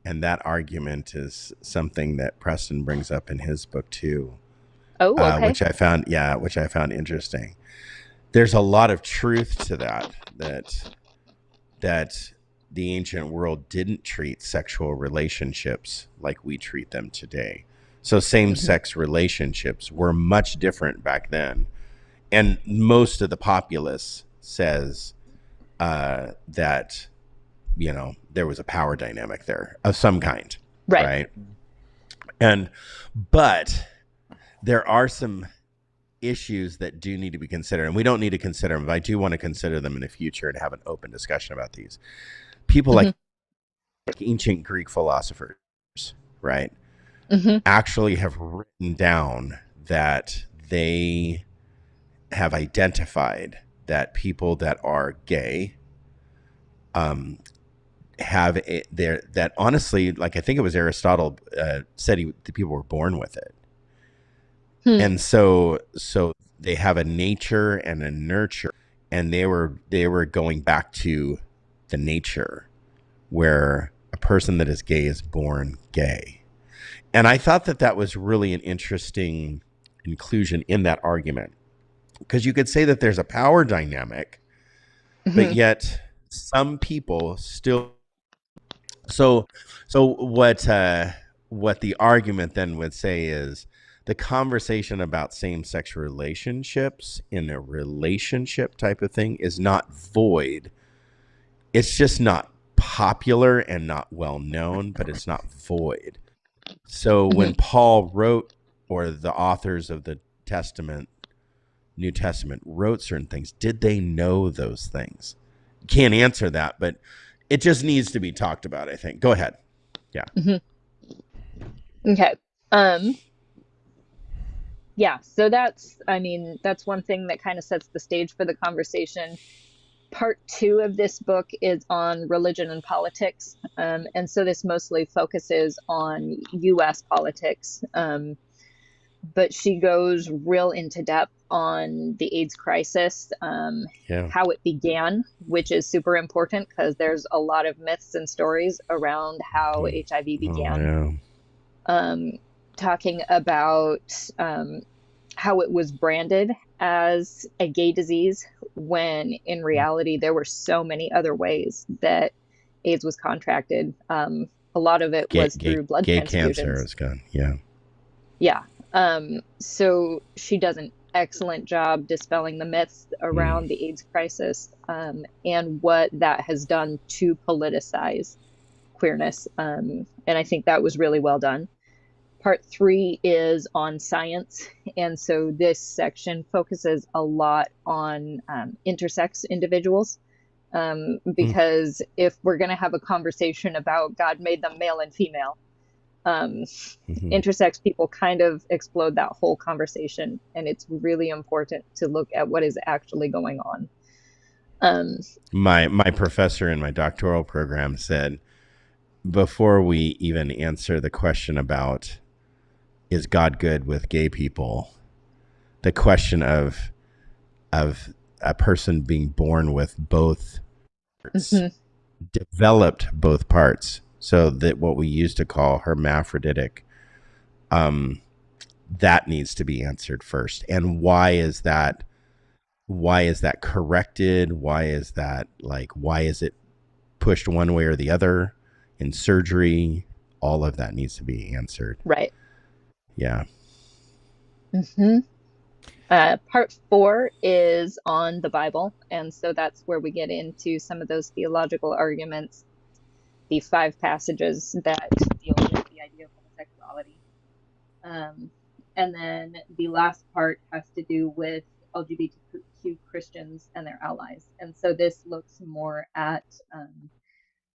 that argument is something that Preston brings up in his book too, Oh, okay. which I found interesting. There's a lot of truth to that the ancient world didn't treat sexual relationships like we treat them today. So same-sex relationships were much different back then, and most of the populace says that there was a power dynamic there of some kind, Right. right? But there are some issues that do need to be considered, and we don't need to consider them, but I do want to consider them in the future and have an open discussion about these. People like ancient Greek philosophers, right, actually have written down that they have identified that people that are gay have that honestly, like I think it was Aristotle said the people were born with it. And so they have a nature and a nurture, and they were going back to the nature where a person that is gay is born gay. And I thought that was really an interesting inclusion in that argument, because you could say that there's a power dynamic, but yet some people still. So what the argument then would say is the conversation about same-sex relationships in a relationship type of thing is not void. It's just not popular and not well known, but it's not void. So when Paul wrote, or the authors of the New Testament wrote certain things, did they know those things? Can't answer that, but it just needs to be talked about, I think. Go ahead. Yeah. Okay. Yeah, so that's one thing that kind of sets the stage for the conversation. Part 2 of this book is on religion and politics. And so this mostly focuses on US politics. But she goes real into depth on the AIDS crisis, how it began, which is super important because there's a lot of myths and stories around how HIV began. Talking about how it was branded as a gay disease when in reality there were so many other ways that AIDS was contracted. A lot of it was through blood gay transfusions. Cancer is gone. Yeah. Yeah. So she does an excellent job dispelling the myths around the AIDS crisis, and what that has done to politicize queerness. And I think that was really well done. Part 3 is on science. And so this section focuses a lot on intersex individuals. Because if we're going to have a conversation about God made them male and female, intersex people kind of explode that whole conversation. And it's really important to look at what is actually going on. My professor in my doctoral program said, before we even answer the question about is God good with gay people, the question of a person being born with both parts, developed both parts, so that what we used to call hermaphroditic that needs to be answered first. And why is that corrected? Why is it pushed one way or the other in surgery? All of that needs to be answered. Right. Yeah. Mm-hmm. Part 4 is on the Bible, and so that's where we get into some of those theological arguments, the 5 passages that deal with the idea of homosexuality. And then the last part has to do with LGBTQ Christians and their allies. And so this looks more at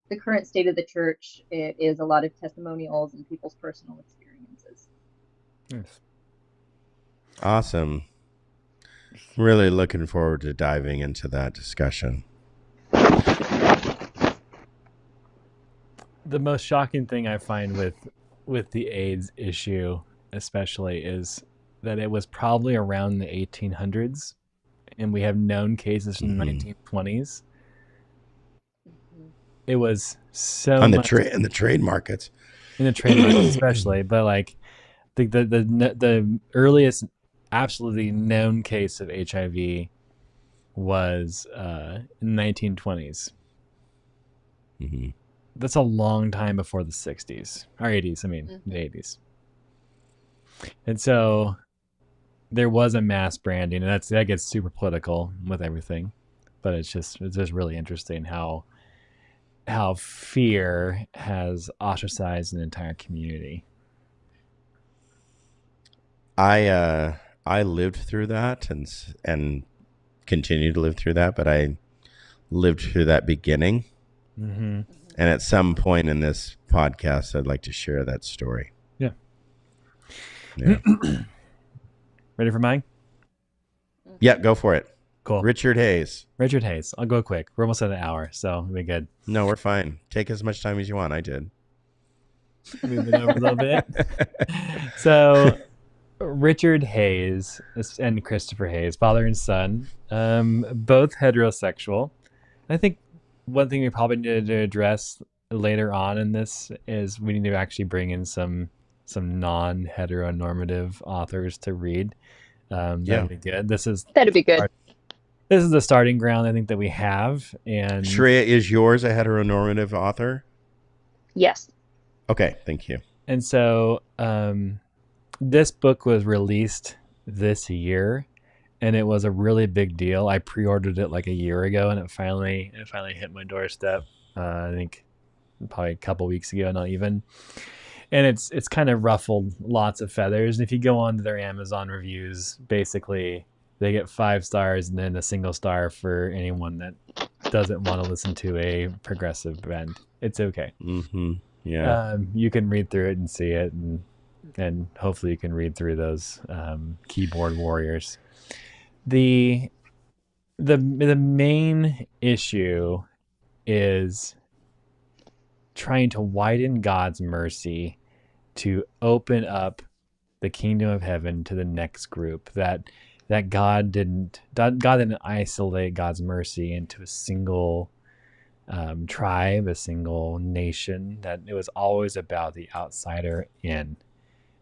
the current state of the church. It is a lot of testimonials and people's personal experiences. Yes. Awesome. Really looking forward to diving into that discussion. The most shocking thing I find with the AIDS issue, especially, is that it was probably around the 1800s, and we have known cases from the 1920s. It was so in the much in the trade markets, especially, but like the earliest absolutely known case of HIV was in the 1920s. Mm-hmm. That's a long time before the 60s or 80s. I mean, the 80s. And so there was a mass branding, and that gets super political with everything. But it's just really interesting how fear has ostracized an entire community. I lived through that and continue to live through that, but I lived through that beginning. Mm-hmm. And at some point in this podcast, I'd like to share that story. Yeah. Yeah. Ready for mine? Yeah, go for it. Cool. Richard Hayes. I'll go quick. We're almost at an hour, so we'll be good. No, we're fine. Take as much time as you want. I did. Move it over a little bit. So Richard Hayes and Christopher Hayes, father and son, both heterosexual. I think one thing we probably need to address later on in this is we need to actually bring in some non-heteronormative authors to read. That'd be good. That'd be good. This is the starting ground I think that we have. And Shreya, is yours a heteronormative author? Yes. Okay, thank you. And so this book was released this year, and it was a really big deal. I pre-ordered it like a year ago, and it finally hit my doorstep. I think probably a couple weeks ago, not even. And it's kind of ruffled lots of feathers. And if you go on to their Amazon reviews, basically they get 5 stars and then a single star for anyone that doesn't want to listen to a progressive band. It's okay. Mm-hmm. Yeah. You can read through it and see it, and hopefully you can read through those keyboard warriors. The main issue is trying to widen God's mercy to open up the kingdom of heaven to the next group. That God didn't isolate God's mercy into a single tribe, a single nation. That it was always about the outsider in.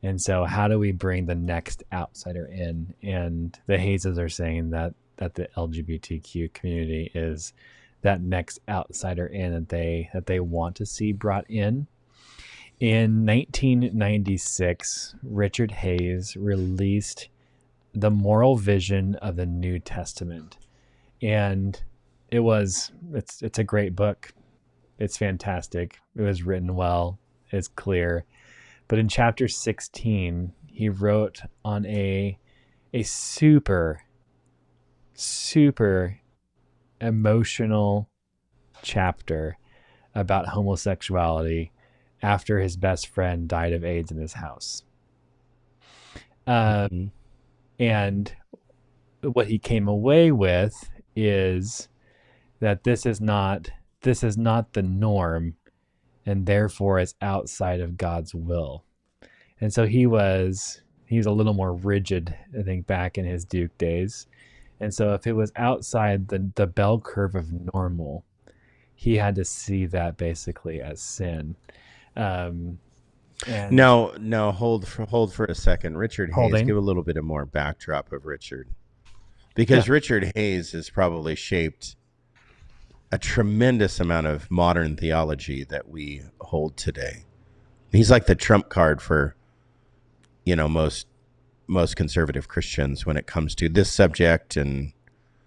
And so how do we bring the next outsider in? And the Hayeses are saying that the LGBTQ community is that next outsider in that they want to see brought in. In 1996, Richard Hayes released The Moral Vision of the New Testament. And it's a great book. It's fantastic. It was written well. It's clear. But in chapter 16, he wrote on a super, super emotional chapter about homosexuality after his best friend died of AIDS in his house. And what he came away with is that this is not the norm, and therefore it's outside of God's will. And so he was a little more rigid, I think, back in his Duke days. And so if it was outside the bell curve of normal, he had to see that basically as sin. And No, hold for a second. Richard Hayes, holding. give a little bit of more backdrop of Richard. Yeah. Because Richard Hayes has probably shaped a tremendous amount of modern theology that we hold today. He's like the trump card for, most conservative Christians when it comes to this subject and,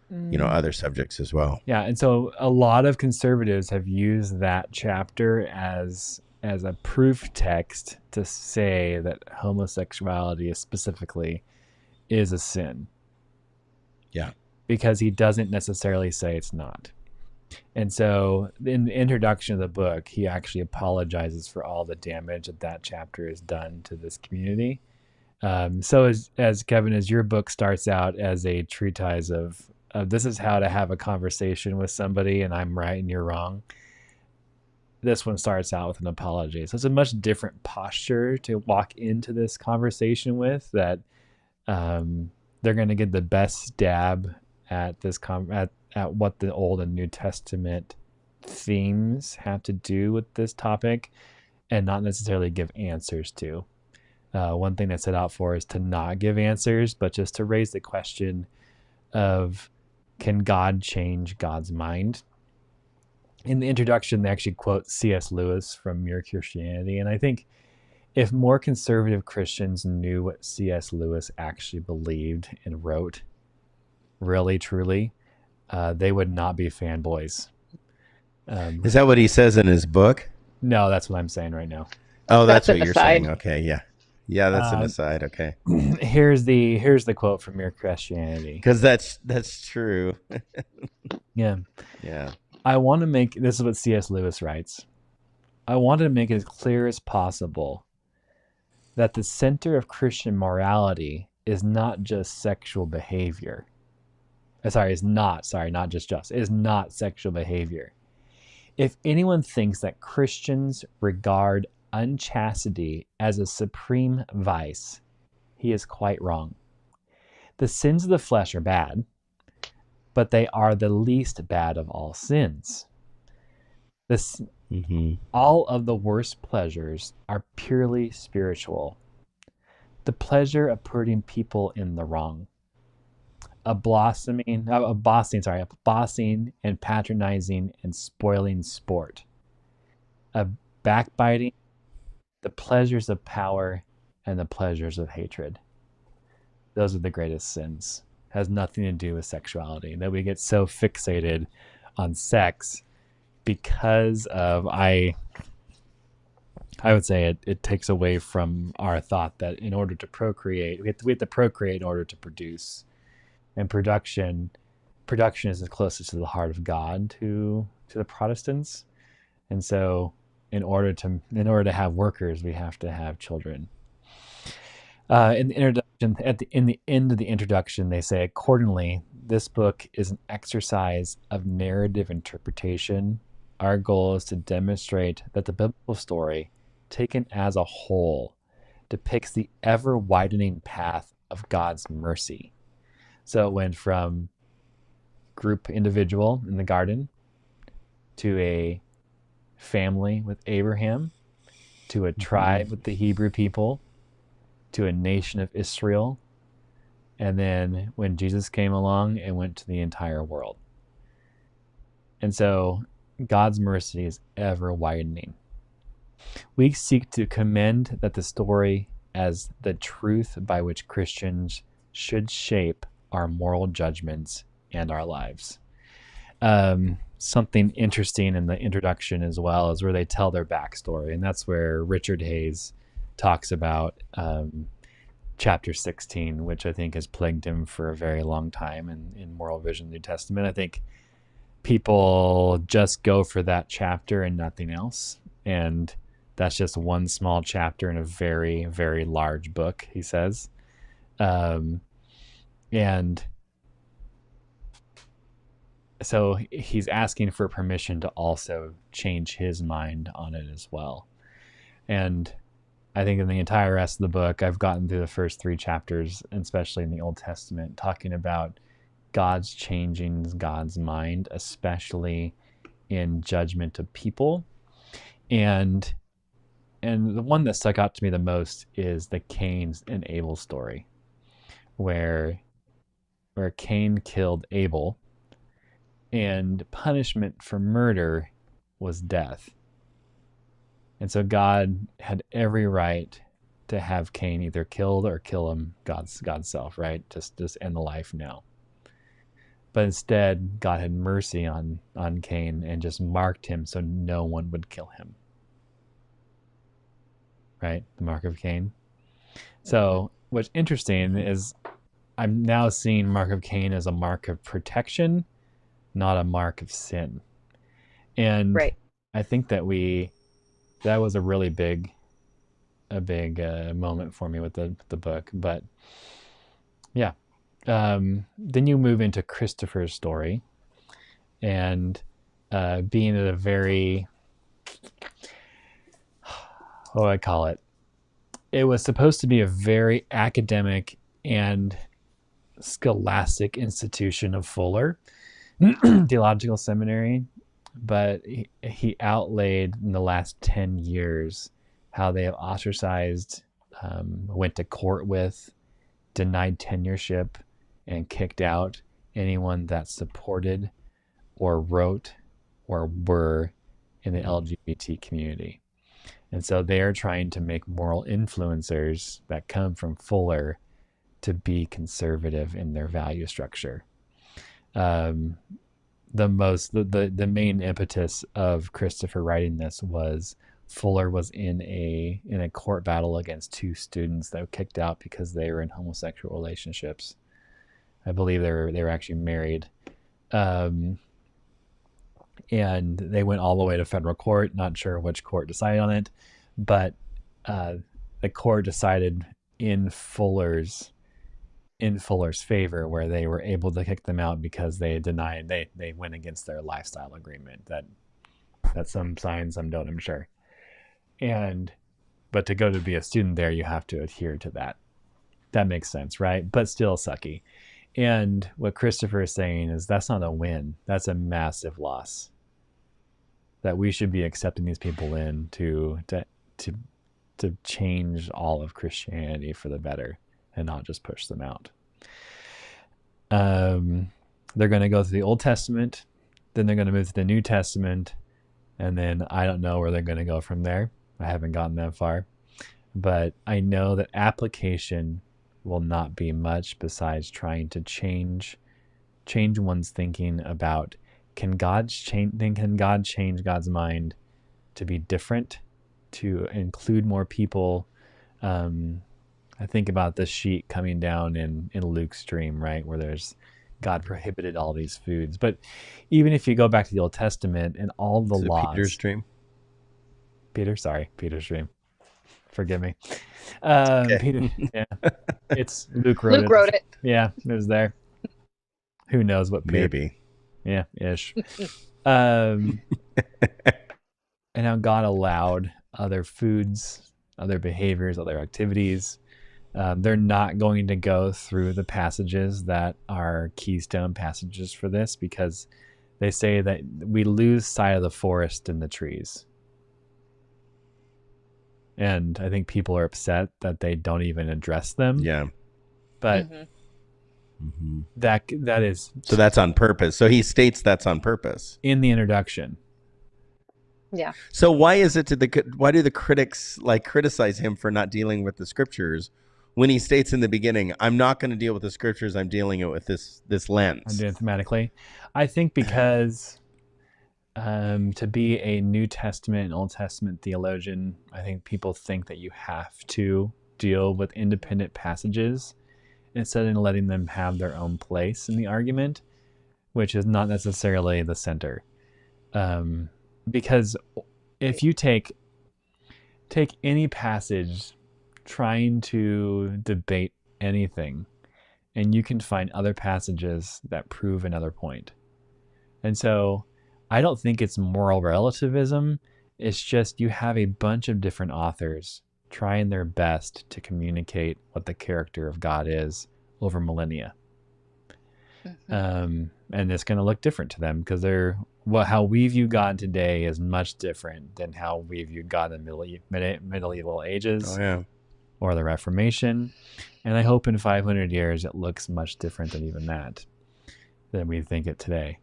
other subjects as well. Yeah, and so a lot of conservatives have used that chapter as a proof text to say that homosexuality specifically is a sin. Yeah. Because he doesn't necessarily say it's not. And so in the introduction of the book, he actually apologizes for all the damage that chapter has done to this community. So as Kevin, as your book starts out as a treatise of this is how to have a conversation with somebody and I'm right and you're wrong, this one starts out with an apology. So it's a much different posture to walk into this conversation with, that they're going to get the best stab at this at what the Old and New Testament themes have to do with this topic, and not necessarily give answers to. One thing they set out for is to not give answers, but just to raise the question of, can God change God's mind? In the introduction, they actually quote C.S. Lewis from Mere Christianity, and I think if more conservative Christians knew what C.S. Lewis actually believed and wrote, really, truly, they would not be fanboys. Is that what he says in his book? No, that's what I'm saying right now. Oh, that's That's what an you're aside. saying. Okay, yeah. Yeah, that's an aside. Okay. Here's the quote from Mere Christianity. Because that's true. Yeah. Yeah. I want to make, this is what C.S. Lewis writes, I wanted to make it as clear as possible that the center of Christian morality is not just sexual behavior. Is not sexual behavior. If anyone thinks that Christians regard unchastity as a supreme vice, he is quite wrong. The sins of the flesh are bad, but they are the least bad of all sins. All of the worst pleasures are purely spiritual. The pleasure of putting people in the wrong, of bossing and patronizing and spoiling sport, of backbiting, the pleasures of power, and the pleasures of hatred. Those are the greatest sins. It has nothing to do with sexuality. That we get so fixated on sex because of, I would say it takes away from our thought that in order to procreate, we have to procreate in order to produce. And production is the closest to the heart of God to the Protestants. And so in order to have workers, we have to have children. In the introduction, in the end of the introduction, they say, accordingly, this book is an exercise of narrative interpretation. Our goal is to demonstrate that the biblical story, taken as a whole, depicts the ever-widening path of God's mercy. So it went from group individual in the garden to a family with Abraham, to a tribe with the Hebrew people, to a nation of Israel, and then when Jesus came along, it went to the entire world. And so God's mercy is ever widening. We seek to commend that the story as the truth by which Christians should shape our moral judgments and our lives. Something interesting in the introduction as well is where they tell their backstory, and that's where Richard Hayes talks about chapter 16, which I think has plagued him for a very long time in Moral Vision of the New Testament. I think people just go for that chapter and nothing else, and that's just one small chapter in a very, very large book, he says. And so he's asking for permission to also change his mind on it as well. And I think in the entire rest of the book, I've gotten through the first 3 chapters, especially in the Old Testament, talking about God's changing God's mind, especially in judgment of people. And And the one that stuck out to me the most is the Cain and Abel story, where Cain killed Abel, and punishment for murder was death. And so God had every right to have Cain either killed or kill him, God's self, right? Just end the life now. But instead, God had mercy on Cain and just marked him so no one would kill him. Right? The mark of Cain. So what's interesting is I'm now seeing mark of Cain as a mark of protection, not a mark of sin. And Right. I think that was a really big moment for me with the book. But yeah, then you move into Christopher's story, and being at a very, what do I call it? It was supposed to be a very academic and scholastic institution of Fuller Theological Seminary, but he outlaid in the last 10 years how they have ostracized, went to court with, denied tenureship, and kicked out anyone that supported or wrote or were in the LGBT community. And so they are trying to make moral influencers that come from Fuller to be conservative in their value structure. The main impetus of Christopher writing this was Fuller was in a court battle against two students that were kicked out because they were in homosexual relationships. I believe they were actually married. And they went all the way to federal court. Not sure which court decided on it, but the court decided in Fuller's favor, where they were able to kick them out because they denied they went against their lifestyle agreement. That's some sign, some don't, I'm sure. But to go to be a student there, you have to adhere to that. That makes sense, right? But still sucky. And what Christopher is saying is that's not a win. That's a massive loss. That we should be accepting these people in to change all of Christianity for the better and not just push them out. They're going to go through the Old Testament, then they're going to move to the New Testament, and then I don't know where they're going to go from there. I haven't gotten that far. But I know that application will not be much besides trying to change one's thinking about can God change God's mind to be different, to include more people. I think about the sheet coming down in Luke's dream, right, where there's God prohibited all these foods. But even if you go back to the Old Testament and all the laws, Peter's dream. Peter's dream. Forgive me. Okay. Peter, yeah, it's Luke wrote it. Yeah, it was there. Who knows what Peter? Maybe. Yeah, ish. And how God allowed other foods, other behaviors, other activities. They're not going to go through the passages that are keystone passages for this because they say that we lose sight of the forest and the trees. And I think people are upset that they don't even address them. Yeah. But that is... So that's on purpose. So he states that's on purpose. In the introduction. Yeah. So why do the critics criticize him for not dealing with the scriptures when he states in the beginning, I'm not going to deal with the scriptures, I'm dealing it with this lens? I'm doing it thematically. I think because to be a New Testament and Old Testament theologian, I think people think that you have to deal with independent passages instead of letting them have their own place in the argument, which is not necessarily the center. Because if you take any passage trying to debate anything, and you can find other passages that prove another point. And so I don't think it's moral relativism. It's just you have a bunch of different authors trying their best to communicate what the character of God is over millennia. And it's going to look different to them because they're how we view God today is much different than how we viewed God in the medieval Oh ages yeah. or the Reformation. And I hope in 500 years it looks much different than even that, than we think it today.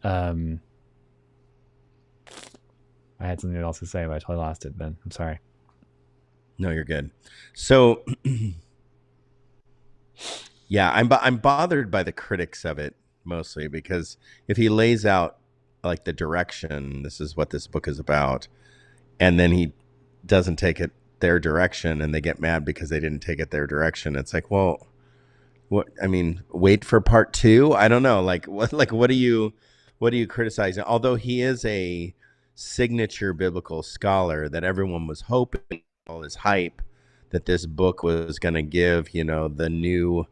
I had something else to say, but I totally lost it, Ben. I'm sorry. No, you're good. So yeah, I'm bothered by the critics of it mostly because if he lays out like the direction, this is what this book is about, and then he doesn't take it their direction and they get mad because they didn't take it their direction. It's like, well, what I mean, wait for part 2? I don't know. What are you criticizing? Although he is a signature biblical scholar that everyone was hoping all this hype that this book was going to give, the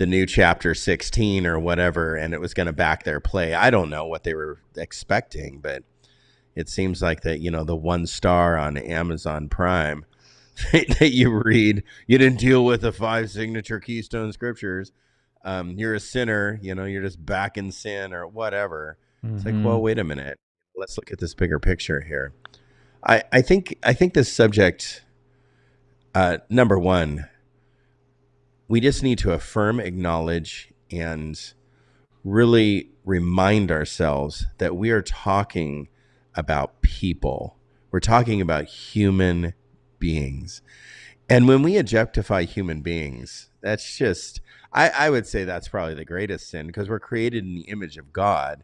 new chapter 16 or whatever, and it was going to back their play. I don't know what they were expecting, but it seems like that, the 1 star on Amazon Prime that you read, you didn't deal with the 5 signature keystone scriptures. You're a sinner, you're just back in sin or whatever. It's like, well, wait a minute. Let's look at this bigger picture here. I think this subject, number one, we just need to affirm, acknowledge, and really remind ourselves that we are talking about people. We're talking about human beings. And when we objectify human beings, that's just, I would say that's probably the greatest sin because we're created in the image of God.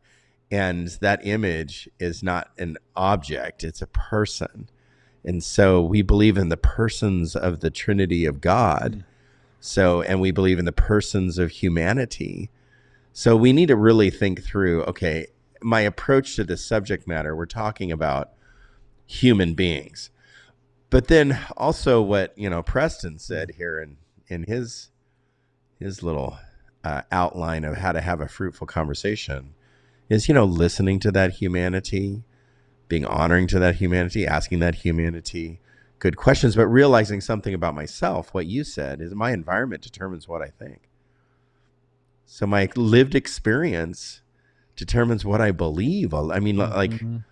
And that image is not an object, it's a person. And so we believe in the persons of the Trinity of God. And we believe in the persons of humanity. So we need to really think through, okay, my approach to this subject matter, we're talking about human beings. But then also what, Preston said here in his little outline of how to have a fruitful conversation is, listening to that humanity, being honoring to that humanity, asking that humanity good questions, but realizing something about myself. What you said is my environment determines what I think. So my lived experience determines what I believe. I mean, you're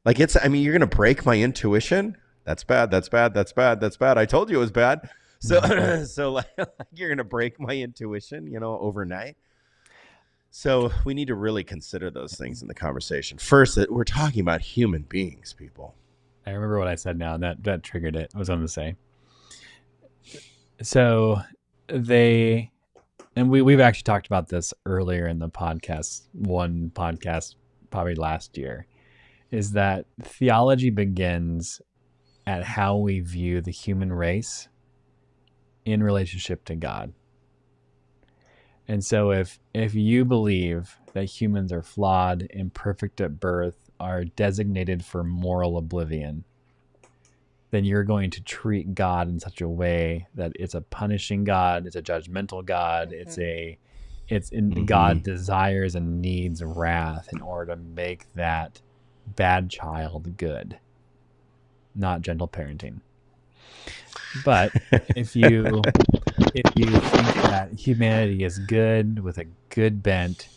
going to break my intuition. That's bad. That's bad. That's bad. That's bad. I told you it was bad. So, you're going to break my intuition, overnight. So we need to really consider those things in the conversation. First, that we're talking about human beings, people. I remember what I said now, and that triggered it. I was going to say. So we've actually talked about this earlier in the one podcast, probably last year, is that theology begins at how we view the human race in relationship to God. And so if you believe that humans are flawed, imperfect at birth, are designated for moral oblivion, then you're going to treat God in such a way that it's a punishing God, it's a judgmental God, God desires and needs wrath in order to make that bad child good, not gentle parenting. But if you think that humanity is good with a good bent,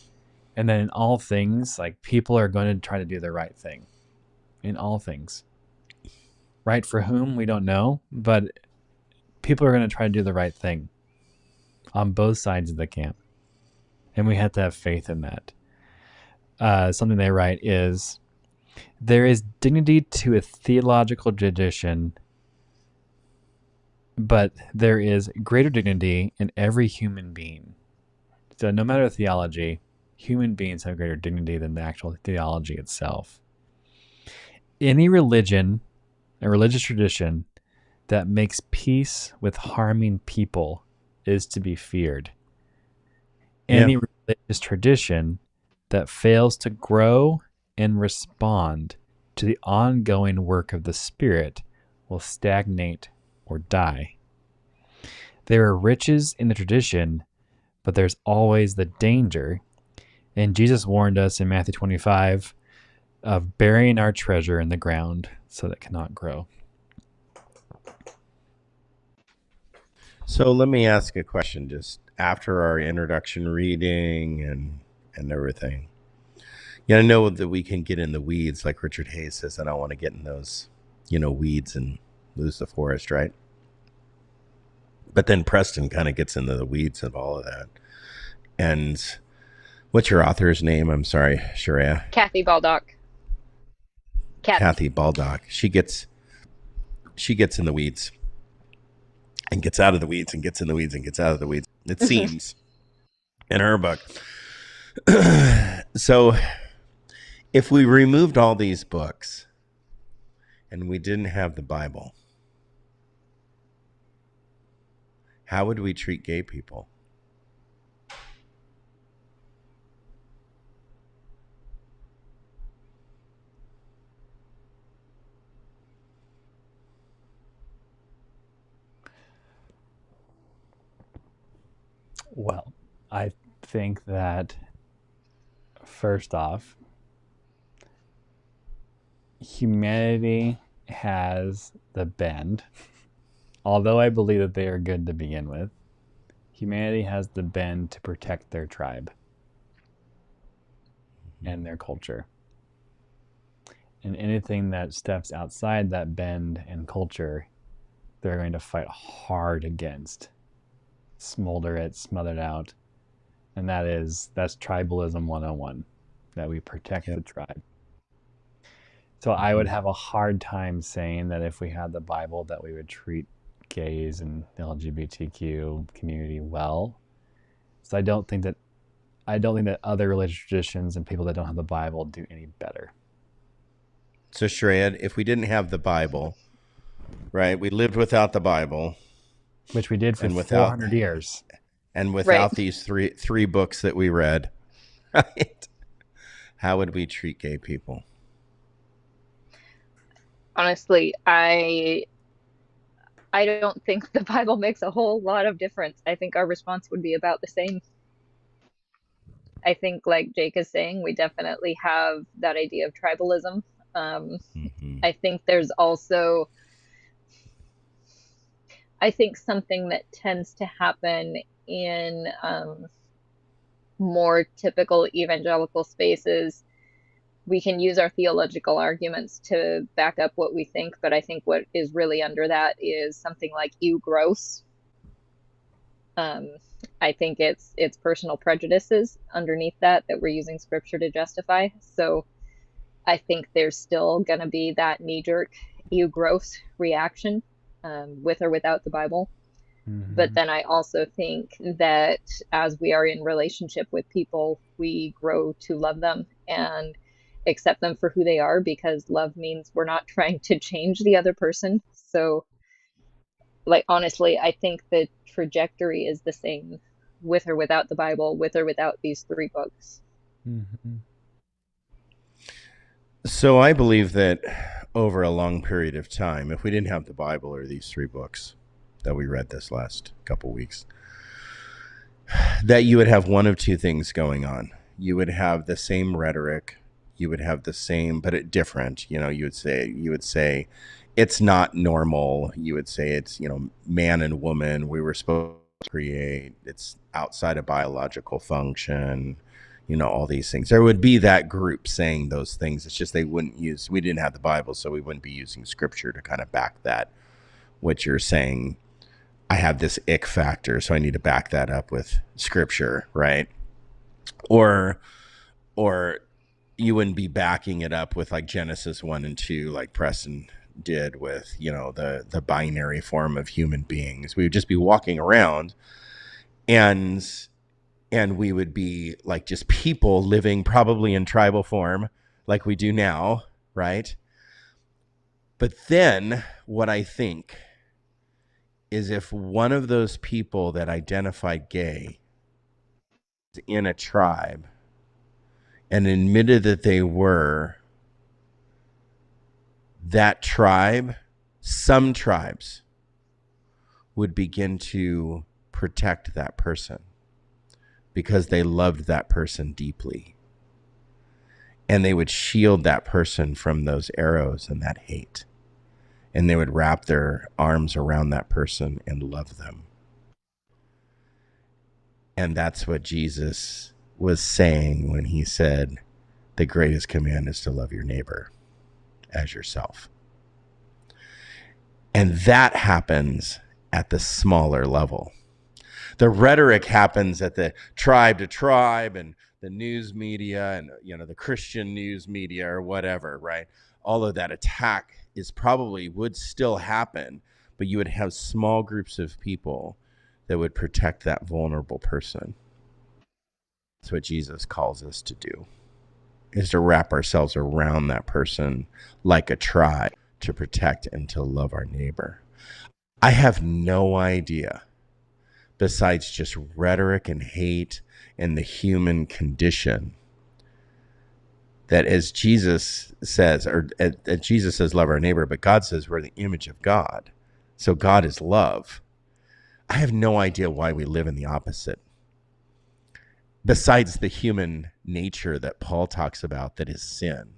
and then in all things, like people are going to try to do the right thing in all things. Right for whom, we don't know, but people are going to try to do the right thing on both sides of the camp. And we have to have faith in that. Something they write is, there is dignity to a theological tradition, but there is greater dignity in every human being. So no matter the theology, human beings have greater dignity than the actual theology itself. Any religion, a religious tradition that makes peace with harming people is to be feared. Any religious tradition that fails to grow and respond to the ongoing work of the Spirit will stagnate or die. There are riches in the tradition, but there's always the danger. And Jesus warned us in Matthew 25 of burying our treasure in the ground so that it cannot grow. So let me ask a question just after our introduction reading and everything. Yeah, I know that we can get in the weeds, like Richard Hayes says. I don't want to get in those, weeds and lose the forest, right? But then Preston kind of gets into the weeds of all of that. And what's your author's name? I'm sorry, Sharia. Kathy Baldock. Kathy Baldock. She gets in the weeds and gets out of the weeds and gets in the weeds and gets out of the weeds. It seems in her book. So if we removed all these books and we didn't have the Bible, how would we treat gay people? Well, I think that first off, humanity has the bend, although I believe that they are good to begin with, humanity has the bend to protect their tribe and their culture. And anything that steps outside that bend and culture, they're going to fight hard against, smolder it, smother it out. And that's tribalism 101, that we protect the tribe. So I would have a hard time saying that if we had the Bible that we would treat gays and the LGBTQ community well. So I don't think that other religious traditions and people that don't have the Bible do any better. So Shred, if we didn't have the Bible, right? We lived without the Bible, which we did for 400 years. And without these three books that we read, right? How would we treat gay people? Honestly, I don't think the Bible makes a whole lot of difference. I think our response would be about the same. I think, like Jake is saying, we definitely have that idea of tribalism. I think there's also, I think something that tends to happen in more typical evangelical spaces, we can use our theological arguments to back up what we think, but I think what is really under that is something like "ew, gross." I think it's personal prejudices underneath that we're using scripture to justify. So I think there's still going to be that knee-jerk "ew, gross" reaction with or without the Bible. Mm-hmm. But then I also think that as we are in relationship with people, we grow to love them and accept them for who they are, because love means we're not trying to change the other person. So, like, honestly, I think the trajectory is the same with or without the Bible, with or without these three books. Mm-hmm. So I believe that over a long period of time, if we didn't have the Bible or these three books that we read this last couple weeks, that you would have one of two things going on. You would have the same rhetoric, you would have the same, but different. You would say it's not normal. You would say it's, man and woman, we were supposed to create, it's outside of biological function, all these things. There would be that group saying those things. It's just we didn't have the Bible, so we wouldn't be using scripture to kind of back that, what you're saying. I have this ick factor, so I need to back that up with scripture, right? Or you wouldn't be backing it up with like Genesis 1 and 2, like Preston did with, the binary form of human beings. We would just be walking around and we would be like just people living probably in tribal form like we do now, right? But then what I think is, if one of those people that identified gay is in a tribe and admitted that they were, that tribe, some tribes would begin to protect that person because they loved that person deeply. And they would shield that person from those arrows and that hate. And they would wrap their arms around that person and love them. And that's what Jesus was saying when he said the greatest command is to love your neighbor as yourself. And that happens at the smaller level. The rhetoric happens at the tribe to tribe and the news media and, the Christian news media or whatever, right? All of that attack would still happen, but you would have small groups of people that would protect that vulnerable person. That's what Jesus calls us to do, is to wrap ourselves around that person like a tribe to protect and to love our neighbor. I have no idea, besides just rhetoric and hate and the human condition, that as Jesus says, love our neighbor, but God says we're the image of God. So God is love. I have no idea why we live in the opposite. Besides the human nature that Paul talks about, that is sin.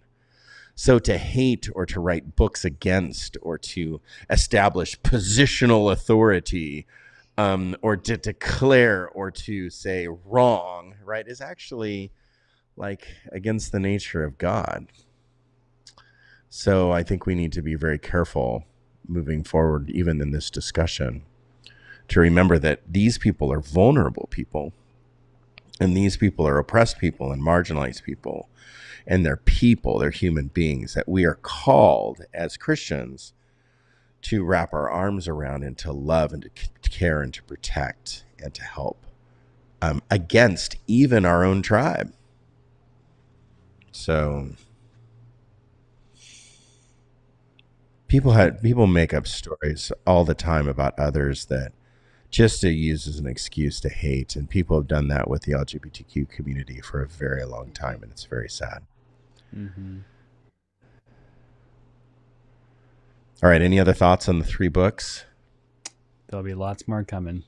So to hate or to write books against or to establish positional authority or to declare or to say wrong, right, is actually like against the nature of God. So I think we need to be very careful moving forward, even in this discussion, to remember that these people are vulnerable people, and these people are oppressed people and marginalized people, and they're people, they're human beings that we are called as Christians to wrap our arms around and to love and to care and to protect and to help against even our own tribe. So people make up stories all the time about others that just to use as an excuse to hate, and people have done that with the LGBTQ community for a very long time, and it's very sad. Mm-hmm. All right, any other thoughts on the 3 books? There'll be lots more coming.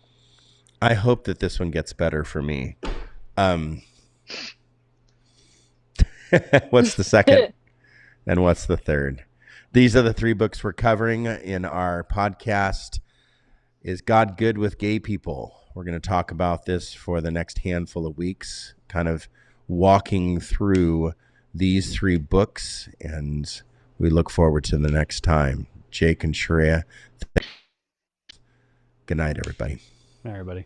I hope that this one gets better for me. What's the second? And what's the third? These are the 3 books we're covering in our podcast, Is God Good with Gay People? We're going to talk about this for the next handful of weeks, kind of walking through these 3 books, and we look forward to the next time. Jake and Sharia, good night, everybody. Everybody.